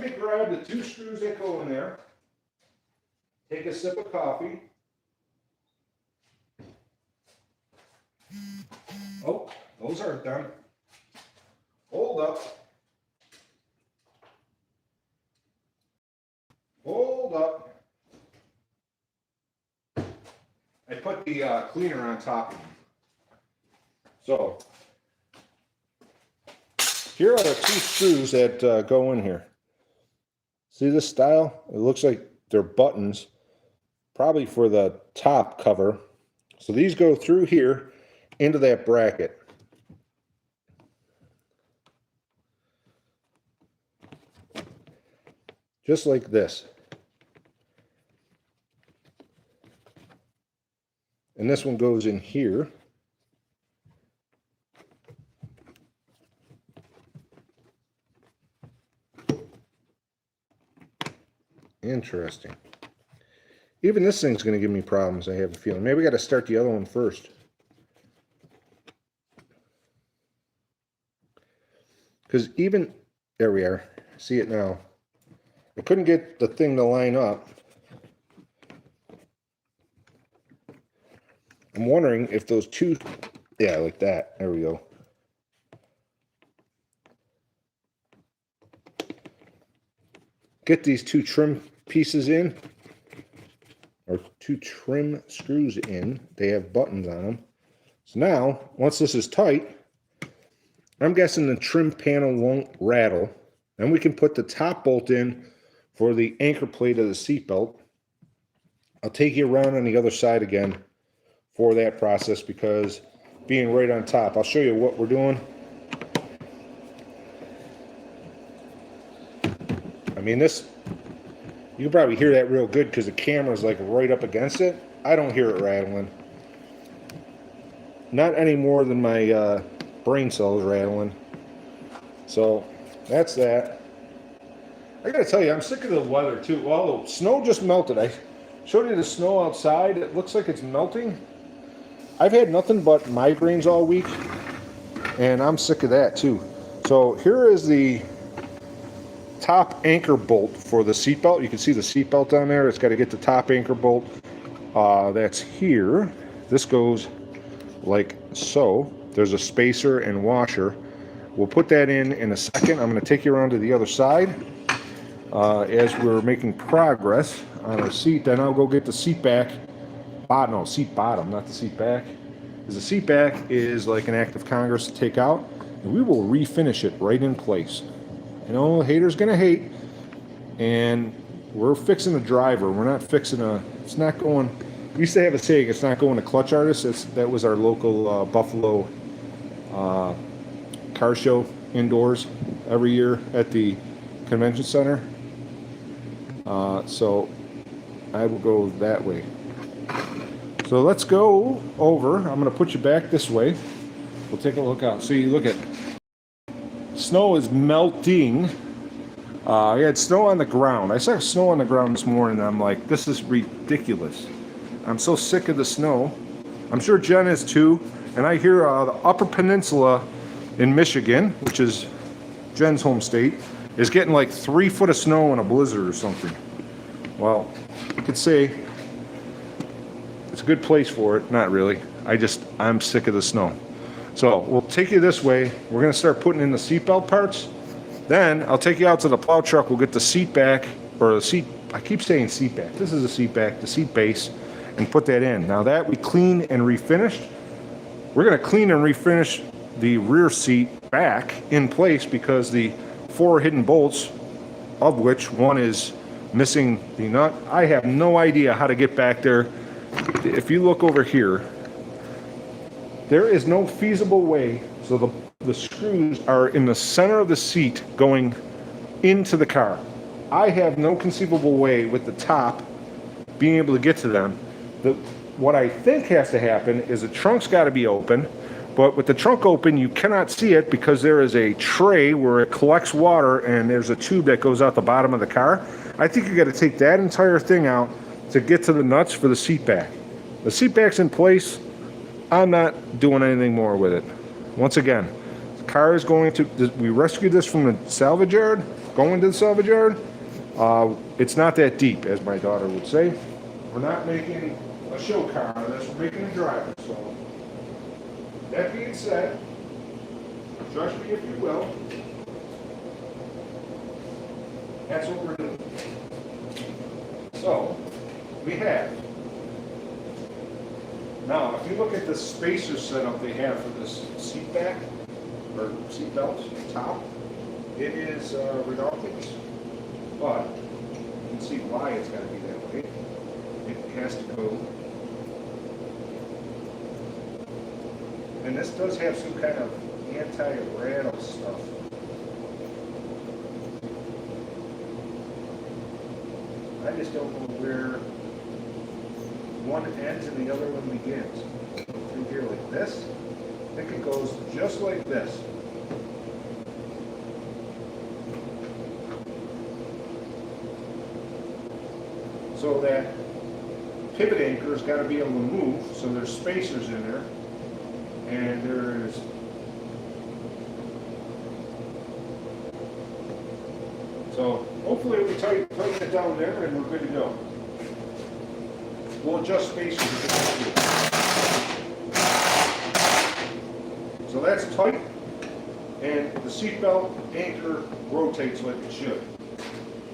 grab the two screws that go in there. Take a sip of coffee. Oh, those aren't done. Hold up. Hold up. I put the cleaner on top. So, here are the two screws that go in here. See this style? It looks like they're buttons, probably for the top cover. So these go through here into that bracket. Just like this. And this one goes in here. Interesting. Even this thing's going to give me problems, I have a feeling. Maybe we got to start the other one first. Because even, there we are. See it now. I couldn't get the thing to line up. I'm wondering if those two, yeah, like that. There we go. Get these two trim pieces in, or two trim screws in. They have buttons on them. So now, once this is tight, I'm guessing the trim panel won't rattle. Then we can put the top bolt in for the anchor plate of the seatbelt. I'll take you around on the other side again for that process, because being right on top, I'll show you what we're doing. I mean, this, you can probably hear that real good because the camera's like right up against it. I don't hear it rattling. Not any more than my brain cells rattling. So that's that. I gotta tell you, I'm sick of the weather too. Well, the snow just melted. I showed you the snow outside. It looks like it's melting. I've had nothing but migraines all week. and I'm sick of that too. So here is the top anchor bolt for the seatbelt. You can see the seatbelt on there. It's got to get the top anchor bolt. That's here. This goes like so. There's a spacer and washer. We'll put that in a second. I'm going to take you around to the other side as we're making progress on our seat. Then I'll go get the seat back. No, seat bottom, not the seat back. Because the seat back is like an act of Congress to take out, and we will refinish it right in place. You know, haters gonna hate, and we're fixing the driver. We're not fixing it's not going. We used to have a saying, it's not going to Clutch Artists. That was our local Buffalo car show indoors every year at the convention center. So I will go that way. So let's go over. I'm going to put you back this way. We'll take a look out. See, look at snow is melting. I had snow on the ground. I saw snow on the ground this morning, and I'm like, this is ridiculous. I'm so sick of the snow. I'm sure Jen is too. And I hear the Upper Peninsula in Michigan, which is Jen's home state, is getting like 3 foot of snow in a blizzard or something. Well, you could say it's a good place for it. Not really. I'm sick of the snow. So we'll take you this way. We're going to start putting in the seatbelt parts. Then I'll take you out to the plow truck. We'll get the seat back, or the seat, I keep saying seat back. This is the seat back, the seat base, and put that in. Now that we cleaned and refinished, we're going to clean and refinish the rear seat back in place because the 4 hidden bolts, of which one is missing the nut. I have no idea how to get back there. If you look over here, there is no feasible way. So the screws are in the center of the seat going into the car. I have no conceivable way with the top being able to get to them. What I think has to happen is the trunk's got to be open, but with the trunk open, you cannot see it because there is a tray where it collects water and there's a tube that goes out the bottom of the car. I think you got to take that entire thing out to get to the nuts for the seat back. The seat back's in place. I'm not doing anything more with it. Once again, the car is going to, we rescued this from the salvage yard, going to the salvage yard. It's not that deep, as my daughter would say. We're not making a show car out of this, we're making a driver. So, that being said, trust me if you will, that's what we're doing. So, we have, now if you look at the spacer setup they have for this seat back, or seat belts, top, it is redundant, but you can see why it's got to be that way. It has to go, and this does have some kind of anti-rattle stuff. I just don't know where one ends and the other one begins. Through here like this, I think it goes just like this. So that pivot anchor's got to be able to move, so there's spacers in there, and there's so hopefully we tighten it down there and we're good to go. We'll adjust spacers. So that's tight, and the seatbelt anchor rotates like it should.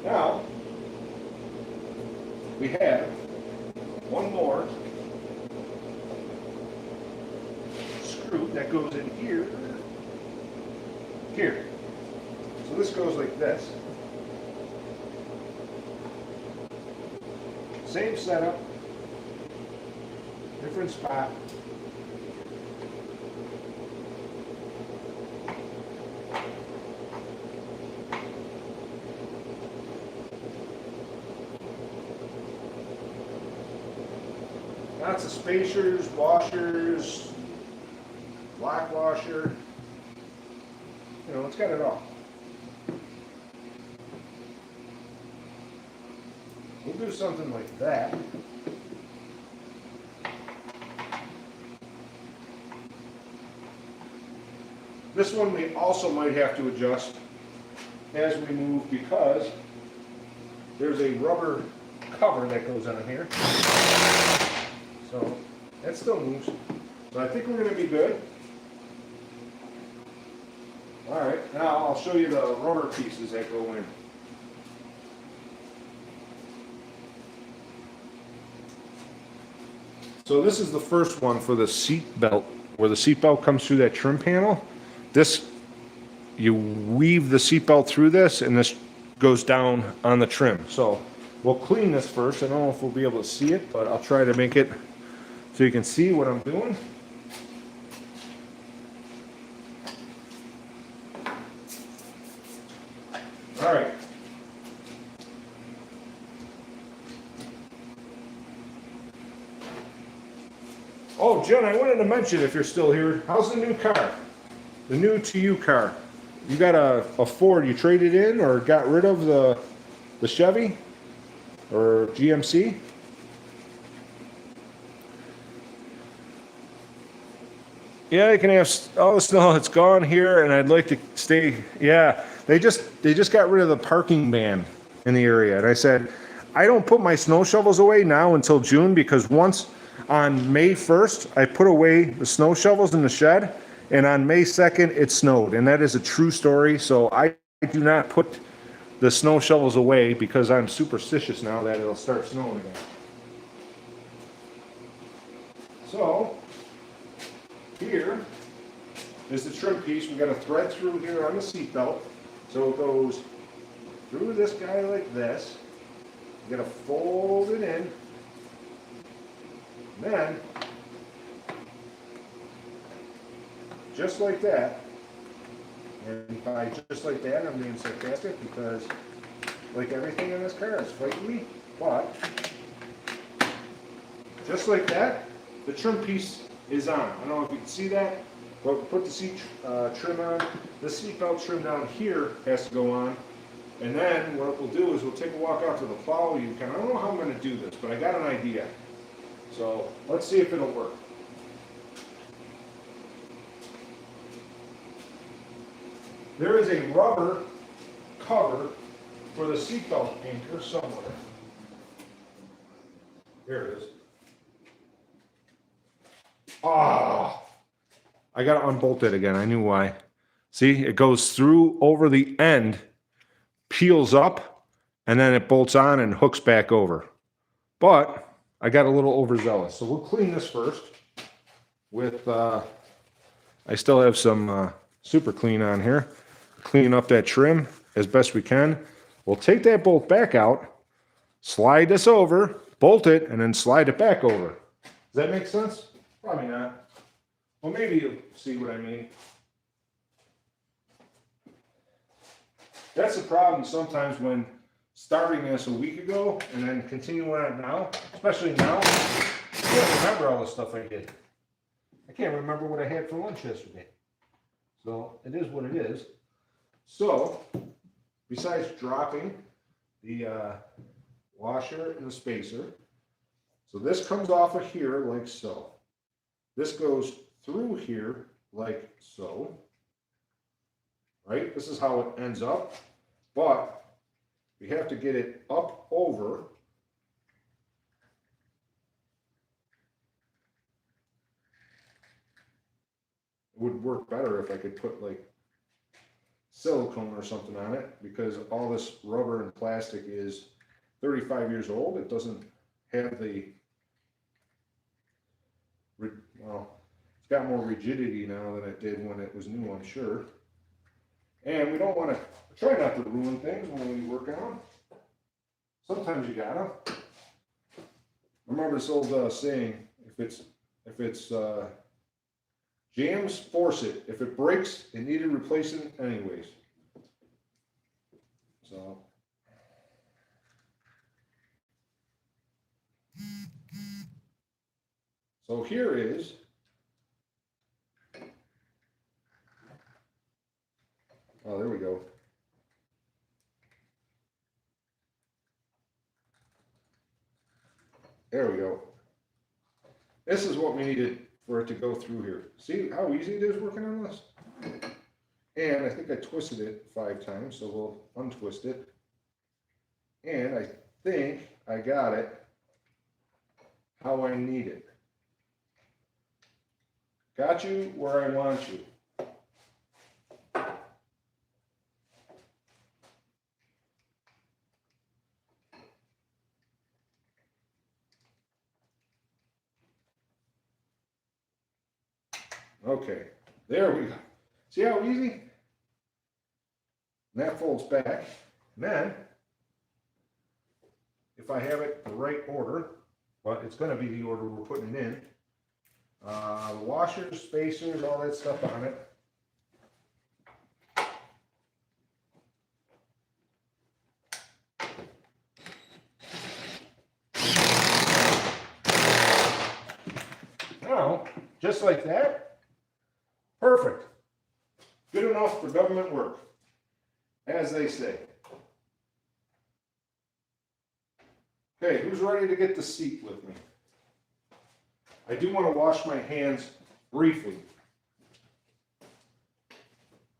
Now, we have one more screw that goes in here. Here. So this goes like this. Same setup, different spot. Lots of spacers, washers, lock washer. You know, it's got it all. We'll do something like that. This one we also might have to adjust as we move because there's a rubber cover that goes on here. So that still moves. So I think we're going to be good. All right, now I'll show you the rubber pieces that go in. So this is the first one for the seat belt, where the seat belt comes through that trim panel. This, you weave the seat belt through this, and this goes down on the trim. So we'll clean this first. I don't know if we'll be able to see it, but I'll try to make it so you can see what I'm doing. All right. Oh, Jen, I wanted to mention, if you're still here, how's the new car? The new to you car. You got a Ford, you traded in or got rid of the Chevy or GMC? Yeah, you can have all the snow. It's gone here, and I'd like to stay. Yeah, they just got rid of the parking ban in the area, and I said, I don't put my snow shovels away now until June because once on May 1st I put away the snow shovels in the shed, and on May 2nd it snowed, and that is a true story. So I do not put the snow shovels away because I'm superstitious now that it'll start snowing again. So here is the trim piece. We got a thread through here on the seat belt. So it goes through this guy like this. You gotta fold it in. And then, just like that, and by just like that, I'm being sarcastic because, like everything in this car is fighting me, but just like that, the trim piece is on. I don't know if you can see that, but we put the seat trim on. The seat belt trim down here has to go on. And then what we'll do is we'll take a walk out to the plow. I don't know how I'm going to do this, but I got an idea. So let's see if it'll work. There is a rubber cover for the seatbelt anchor somewhere. There it is. Ah, I got to unbolt it again. I knew why. See, it goes through over the end, peels up, and then it bolts on and hooks back over. But I got a little overzealous, so we'll clean this first with, I still have some super clean on here. Clean up that trim as best we can. We'll take that bolt back out, slide this over, bolt it, and then slide it back over. Does that make sense? Probably not. Well, maybe you'll see what I mean. That's the problem sometimes when starting this a week ago and then continuing on now, especially now, I can't remember all the stuff I did. I can't remember what I had for lunch yesterday. So it is what it is. So, besides dropping the washer and the spacer, so this comes off of here like so. This goes through here like so. Right? This is how it ends up. But we have to get it up over it would work better if I could put like silicone or something on it, because all this rubber and plastic is 35 years old. It doesn't have the, well, it's got more rigidity now than it did when it was new, I'm sure. And we don't want to, try not to ruin things when we work on them. Sometimes you gotta. Remember this old saying, if it's jams, force it. If it breaks, it needed replacing anyways. So here is oh, there we go. There we go. This is what we needed for it to go through here. See how easy it is working on this? And I think I twisted it 5 times, so we'll untwist it. And I think I got it how I need it. Got you where I want you. Okay, there we go. See how easy? And that folds back. And then, if I have it the right order, but it's going to be the order we're putting it in, washers, spacers, all that stuff on it. Now, just like that, perfect. Good enough for government work, as they say. Okay, who's ready to get the seat with me? I do want to wash my hands briefly.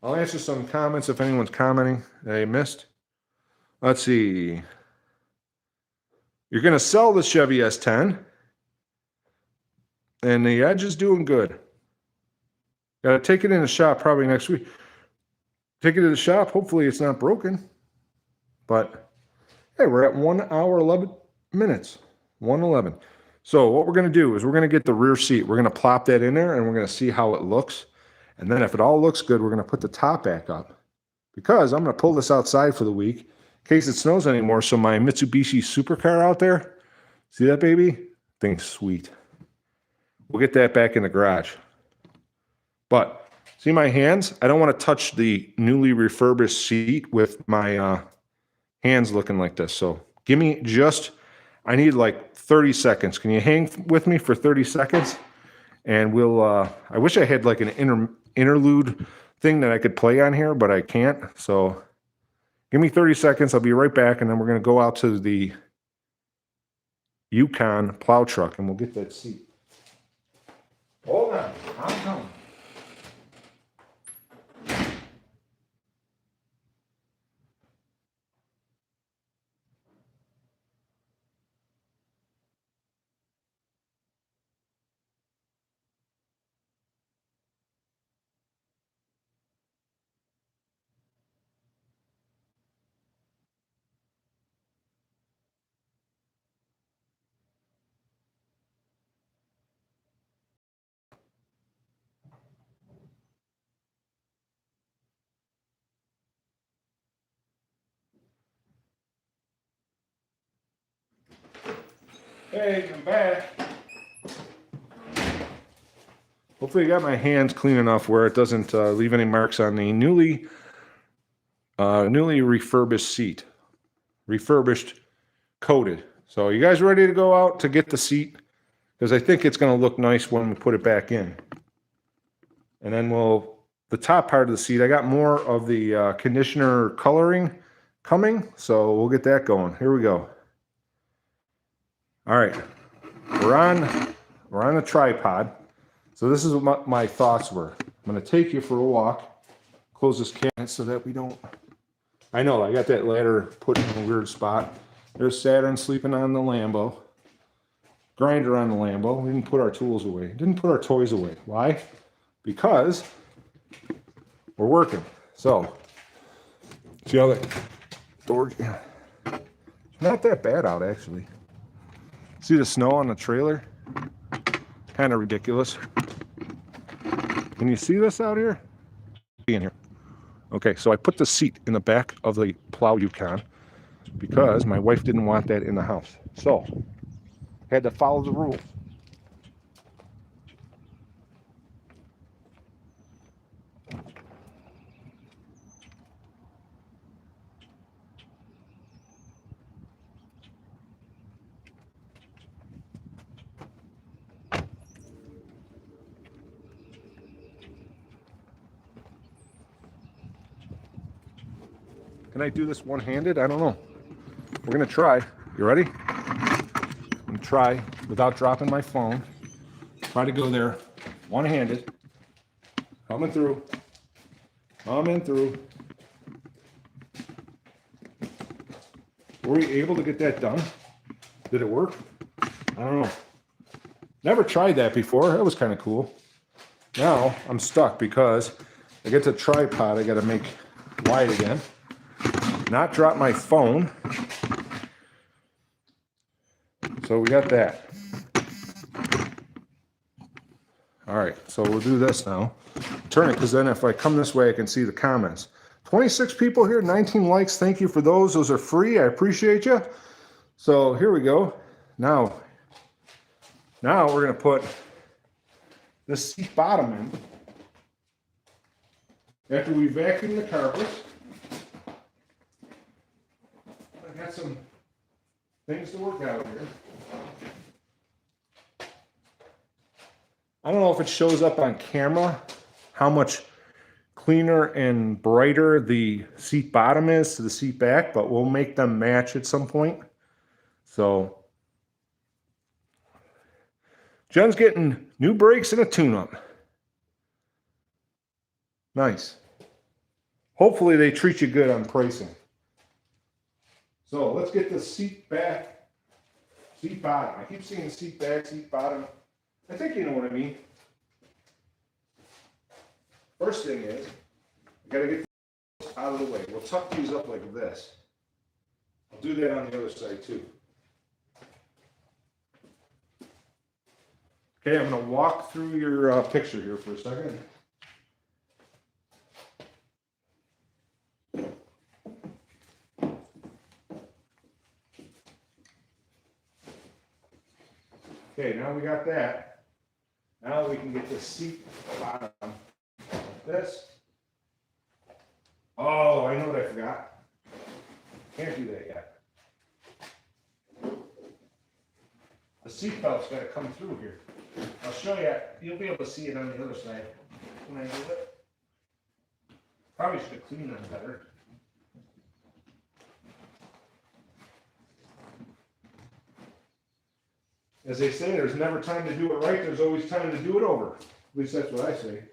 I'll answer some comments if anyone's commenting that I missed. Let's see. You're going to sell the Chevy S10, and the Edge is doing good. Got to take it in the shop probably next week. Take it to the shop. Hopefully it's not broken. But, hey, we're at 1 hour, 11 minutes. 1:11. So what we're going to do is we're going to get the rear seat. We're going to plop that in there, and we're going to see how it looks. And then if it all looks good, we're going to put the top back up. Because I'm going to pull this outside for the week in case it snows anymore. So my Mitsubishi supercar out there, see that baby? Thing's sweet. We'll get that back in the garage. But see my hands? I don't want to touch the newly refurbished seat with my hands looking like this. So give me just, I need like 30 seconds. Can you hang with me for 30 seconds? And we'll, I wish I had like an interlude thing that I could play on here, but I can't. So give me 30 seconds. I'll be right back. And then we're going to go out to the Yukon plow truck and we'll get that seat. Hold on. I'm coming. Hey, I'm back. Hopefully I got my hands clean enough where it doesn't leave any marks on the newly refurbished seat. Refurbished, coated. So you guys ready to go out to get the seat? Because I think it's going to look nice when we put it back in. And then the top part of the seat, I got more of the conditioner coloring coming. So we'll get that going. Here we go. All right, we're on the tripod. So this is what my thoughts were. I'm going to take you for a walk. Close this cabinet so that we don't. I know I got that ladder put in a weird spot. There's Saturn sleeping on the Lambo. Grinder on the Lambo. We didn't put our tools away. Didn't put our toys away. Why? Because we're working. So see how that door? It's not that bad out actually. See the snow on the trailer? Kind of ridiculous. Can you see this out here? In here. Okay, so I put the seat in the back of the plow Yukon because my wife didn't want that in the house. So, had to follow the rules. Can I do this one-handed? I don't know. We're going to try. You ready? I'm going to try without dropping my phone. Try to go there one-handed. Coming through. I'm in through. Were we able to get that done? Did it work? I don't know. Never tried that before. That was kind of cool. Now I'm stuck because I get the tripod. I got to make wide again. Not drop my phone. So we got that. All right, so we'll do this now. Turn it, because then if I come this way, I can see the comments. 26 people here, 19 likes. Thank you for those. Those are free. I appreciate you. So here we go. Now we're going to put this seat bottom in. After we vacuum the carpets, I got some things to work out here. I don't know if it shows up on camera how much cleaner and brighter the seat bottom is to the seat back, but we'll make them match at some point. So Jen's getting new brakes and a tune-up. Nice. Hopefully they treat you good on pricing. So let's get the seat back, seat bottom. I keep seeing seat back, seat bottom. I think you know what I mean. First thing is, I gotta get these out of the way. We'll tuck these up like this. I'll do that on the other side too. Okay, I'm gonna walk through your picture here for a second. Okay, now we got that. Now we can get the seat bottom like this. Oh, I know what I forgot. Can't do that yet. The seat belt's got to come through here. I'll show you. You'll be able to see it on the other side when I do it. Probably should have cleaned them better. As they say, there's never time to do it right, there's always time to do it over. At least that's what I say.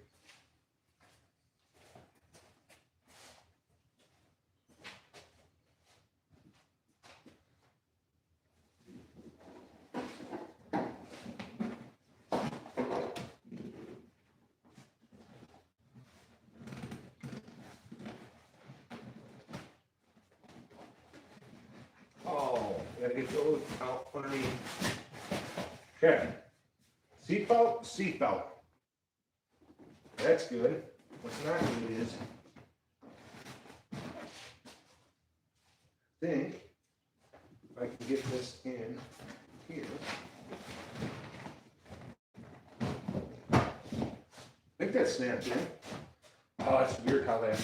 Oh, gotta get those out underneath. Okay, seatbelt, seatbelt. That's good. What's not good is, I think if I can get this in here. I think that snapped in. Oh, it's weird how that.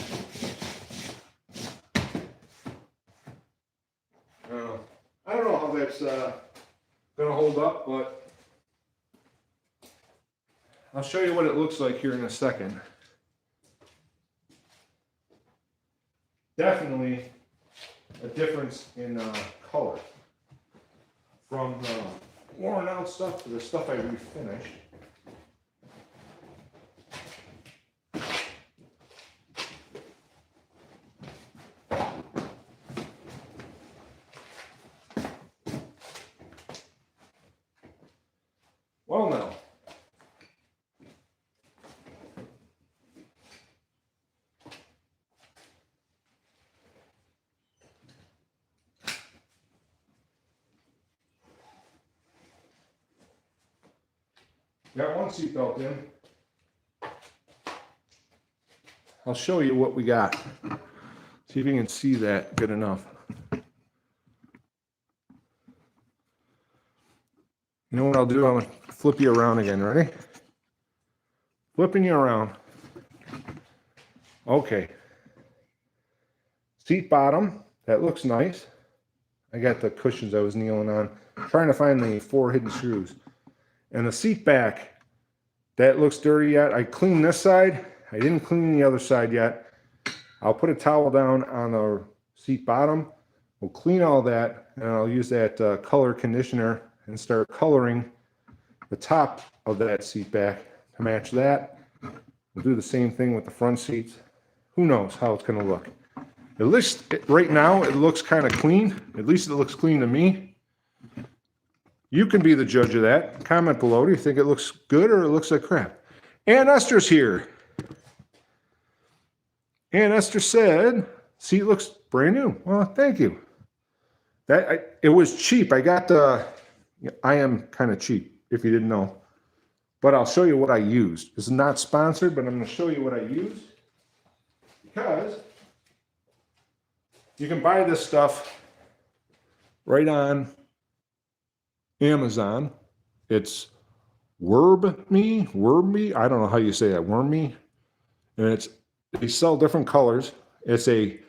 I don't know how that's gonna hold up, but I'll show you what it looks like here in a second. Definitely a difference in color from the worn out stuff to the stuff I refinished. Well, now. Got one seatbelt in. I'll show you what we got. See if you can see that good enough. You know what I'll do? I'm going to flip you around again. Ready? Flipping you around. Okay. Seat bottom. That looks nice. I got the cushions I was kneeling on. I'm trying to find the 4 hidden screws. And the seat back, that looks dirty yet. I cleaned this side. I didn't clean the other side yet. I'll put a towel down on the seat bottom. We'll clean all that, and I'll use that color conditioner and start coloring the top of that seat back to match that. We'll do the same thing with the front seats. who knows how it's going to look. At least right now it looks kind of clean. At least it looks clean to me. You can be the judge of that. Comment below. Do you think it looks good or it looks like crap? And Esther's here. And Esther said, seat looks brand new. Well, thank you. It was cheap. I am kind of cheap, if you didn't know. But I'll show you what I used. This is not sponsored, but I'm going to show you what I used. Because you can buy this stuff right on Amazon. It's Wormy. I don't know how you say that. Wormy. And they sell different colors. It's a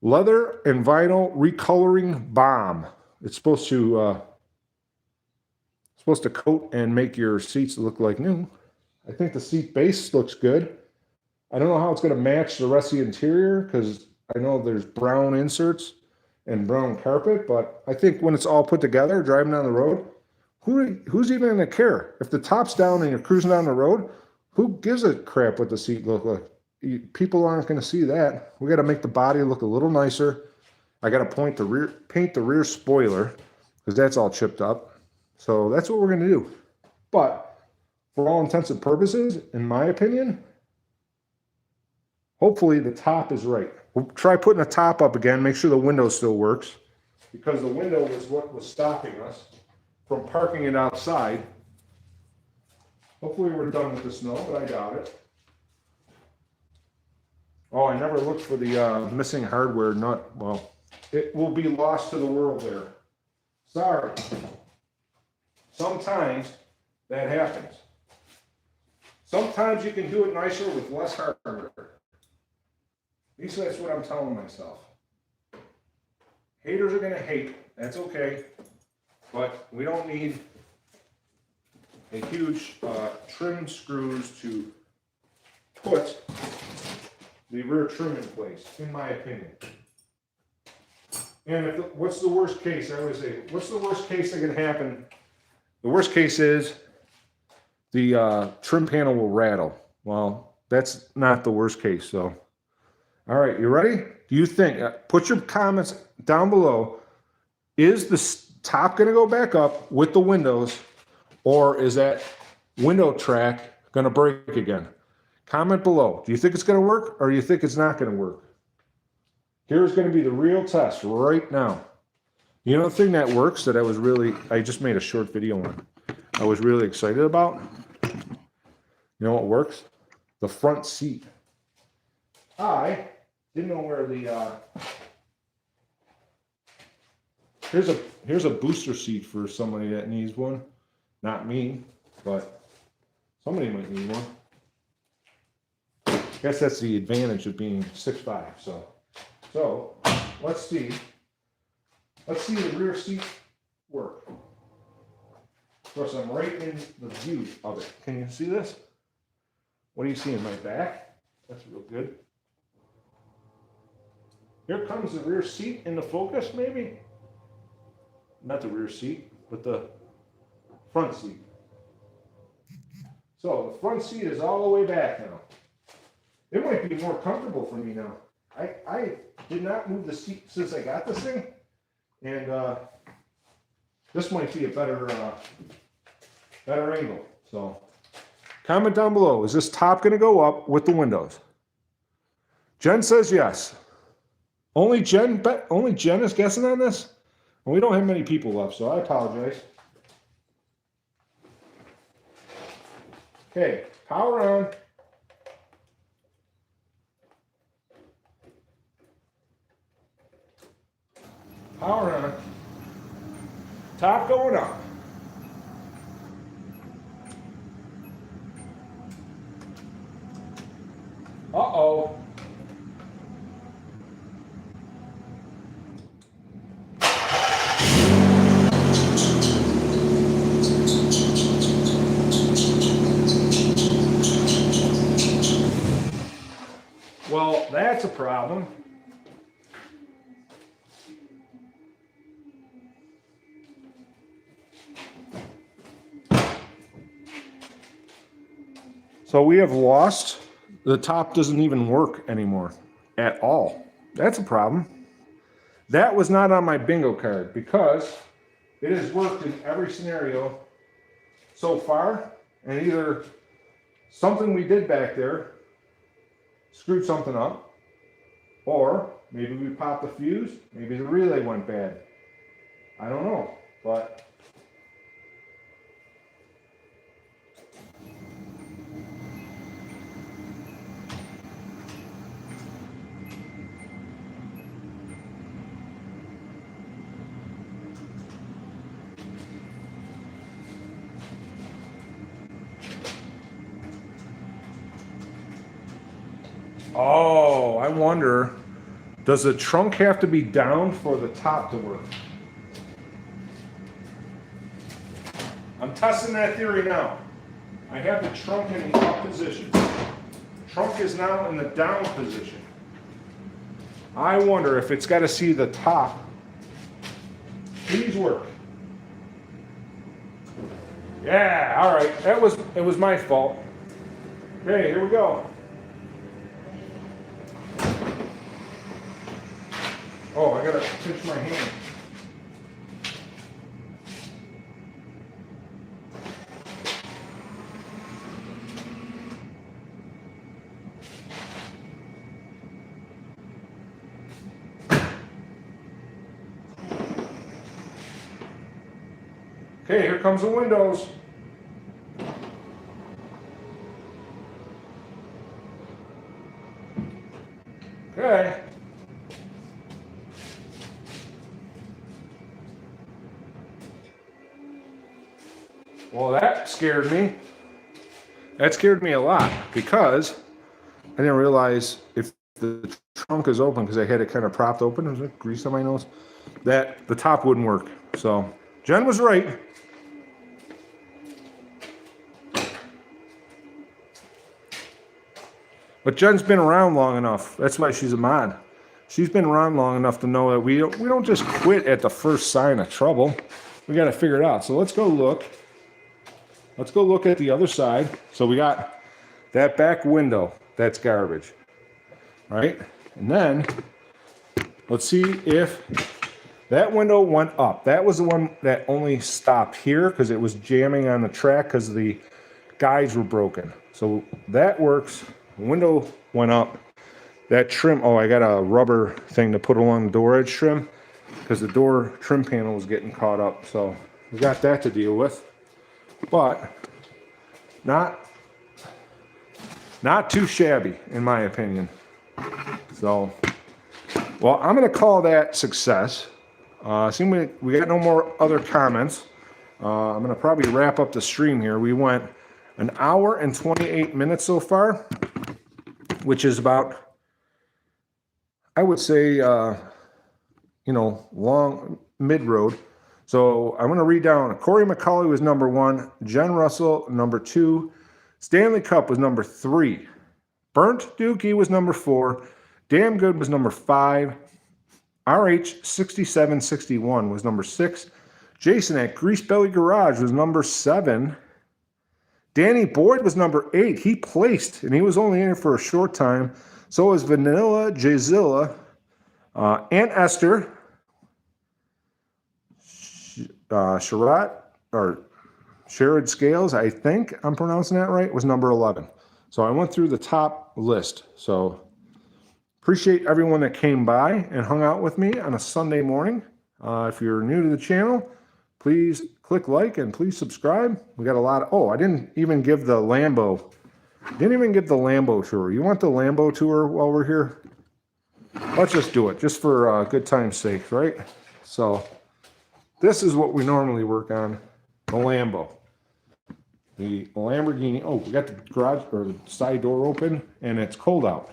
leather and vinyl recoloring balm. It's supposed to coat and make your seats look like new. I think the seat base looks good. I don't know how it's going to match the rest of the interior because I know there's brown inserts and brown carpet, but I think when it's all put together, driving down the road, who's even going to care? If the top's down and you're cruising down the road, who gives a crap what the seat looks like? People aren't going to see that. We got to make the body look a little nicer. I got to paint the rear spoiler because that's all chipped up. So that's what we're going to do. But for all intents and purposes, in my opinion, hopefully the top is right. We'll try putting the top up again, make sure the window still works, because the window was what was stopping us from parking it outside. Hopefully we're done with the snow, but I doubt it. Oh, I never looked for the missing hardware nut. Well, it will be lost to the world there. Sorry. Sometimes that happens. Sometimes you can do it nicer with less hardware. At least that's what I'm telling myself. Haters are going to hate. That's okay. But we don't need a huge trim screws to put the rear trim in place, in my opinion. And what's the worst case? I always say, what's the worst case that can happen? The worst case is the trim panel will rattle. Well, that's not the worst case. So, all right, you ready? Do you think, put your comments down below, is the top going to go back up with the windows, or is that window track going to break again? Comment below. Do you think it's going to work, or do you think it's not going to work? Here's going to be the real test right now. You know the thing that works that I just made a short video on. I was really excited about. You know what works? The front seat. I didn't know where the here's a booster seat for somebody that needs one. Not me, but somebody might need one. I guess that's the advantage of being 6'5". So let's see. Let's see the rear seat work. Of course, I'm right in the view of it. Can you see this? What do you see in my back? That's real good. Here comes the rear seat in the focus, maybe? Not the rear seat, but the front seat. So the front seat is all the way back now. It might be more comfortable for me now. I did not move the seat since I got this thing. And this might be a better angle. So comment down below. Is this top going to go up with the windows? Jen says yes. Only Jen is guessing on this? And we don't have many people left, so I apologize. Okay, power on. Power on. Top going up. Uh-oh. Well, that's a problem. So we have lost The top doesn't even work anymore at all. That's a problem. That was not on my bingo card because it has worked in every scenario so far, and either something we did back there screwed something up, or maybe we popped the fuse, maybe the relay went bad. I don't know, but oh, I wonder, does the trunk have to be down for the top to work? I'm testing that theory now. I have the trunk in the up position. Trunk is now in the down position. I wonder if it's got to see the top. Please work. Yeah, all right. It was my fault. Okay, here we go. Oh, I gotta pinch my hand. Okay, here comes the windows. Okay. Well, that scared me. That scared me a lot because I didn't realize if the trunk is open, because I had it kind of propped open, there's like grease on my nose, that the top wouldn't work. So Jen was right. But Jen's been around long enough. That's why she's a mod. She's been around long enough to know that we don't just quit at the first sign of trouble. We got to figure it out. So let's go look. Let's go look at the other side. So we got that back window. That's garbage, right? And then let's see if that window went up. That was the one that only stopped here because it was jamming on the track because the guides were broken. So that works. The window went up. That trim, oh, I got a rubber thing to put along the door edge trim because the door trim panel was getting caught up. So we got that to deal with. But not too shabby, in my opinion. So, well, I'm going to call that success. Seeing we got no more other comments. I'm going to probably wrap up the stream here. We went an hour and 28 minutes so far, which is about, I would say, long mid-road. So I'm going to read down. Corey McCauley was number 1. Jen Russell, number 2. Stanley Cup was number 3. Burnt Dookie was number 4. Damn Good was number 5. RH6761 was number 6. Jason at Grease Belly Garage was number 7. Danny Boyd was number 8. He placed, and he was only in it for a short time. So was Vanilla Jazilla, Aunt Esther, Sherrod Scales, I think I'm pronouncing that right, was number 11. So I went through the top list. So appreciate everyone that came by and hung out with me on a Sunday morning. If you're new to the channel, please click like and please subscribe. We got a lot of, I didn't even give the Lambo. Didn't even give the Lambo tour. You want the Lambo tour while we're here? Let's just do it, just for good time's sake, right? So this is what we normally work on, the Lambo. The Lamborghini. Oh, we got the garage or the side door open, and it's cold out.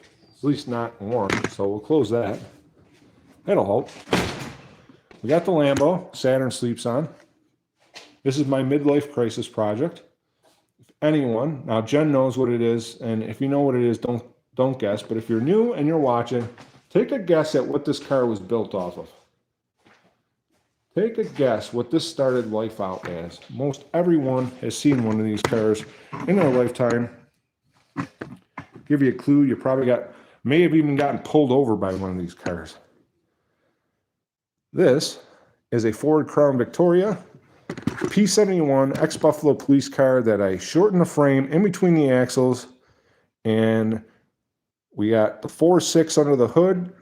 At least not warm, so we'll close that. That'll help. We got the Lambo Saturn sleeps on. This is my midlife crisis project. If anyone, now Jen knows what it is, and if you know what it is, don't guess. But if you're new and you're watching, take a guess at what this car was built off of. Take a guess what this started life out as. Most everyone has seen one of these cars in their lifetime. Give you a clue, you probably may have even gotten pulled over by one of these cars. This is a Ford Crown Victoria P71 ex-Buffalo police car that I shortened the frame in between the axles, and we got the 4.6 under the hood,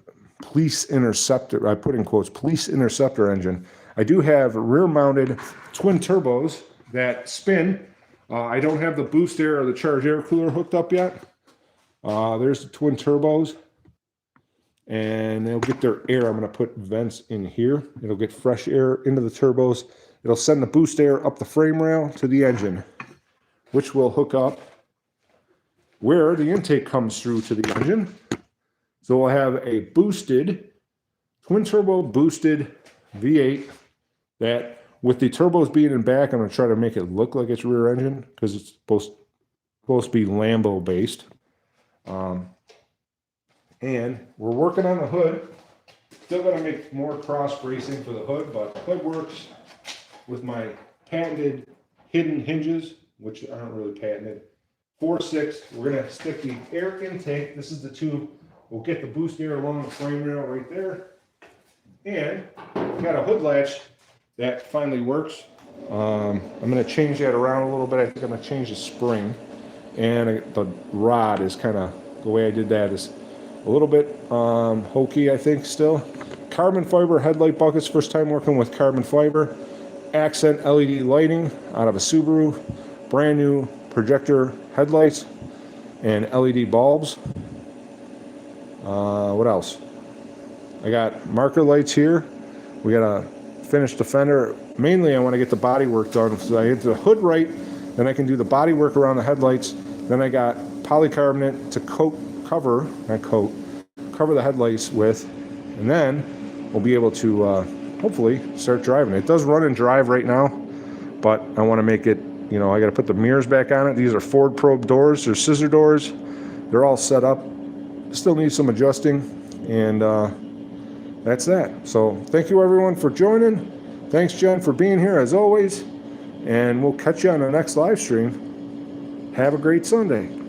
police interceptor, I put in quotes, police interceptor engine. I do have rear-mounted twin turbos that spin. I don't have the boost air or the charged air cooler hooked up yet. There's the twin turbos, and they'll get their air. I'm going to put vents in here. It'll get fresh air into the turbos. It'll send the boost air up the frame rail to the engine, which will hook up where the intake comes through to the engine. So we'll have a boosted, twin turbo boosted V8 that, with the turbos being in back, I'm going to try to make it look like it's rear engine because it's supposed to be Lambo based. And we're working on the hood. Still got to make more cross bracing for the hood, but the hood works with my patented hidden hinges, which aren't really patented. 4.6, we're going to stick the air intake. This is the tube. We'll get the boost air along the frame rail right there. And we got a hood latch that finally works. I'm going to change that around a little bit. I think I'm going to change the spring. And the rod is kind of, the way I did that is a little bit hokey, I think, still. Carbon fiber headlight buckets, first time working with carbon fiber. Accent LED lighting out of a Subaru. Brand new projector headlights and LED bulbs. What else? I got marker lights here. We got to finish the fender. Mainly I want to get the body work done. So I get the hood right, then I can do the body work around the headlights. Then I got polycarbonate to cover the headlights with, and then we'll be able to hopefully start driving. It does run and drive right now, but I want to make it, I got to put the mirrors back on it. These are Ford probe doors. They're scissor doors. They're all set up. Still need some adjusting, and that's that. So thank you everyone for joining. Thanks, Jen, for being here as always, and we'll catch you on the next live stream. Have a great Sunday.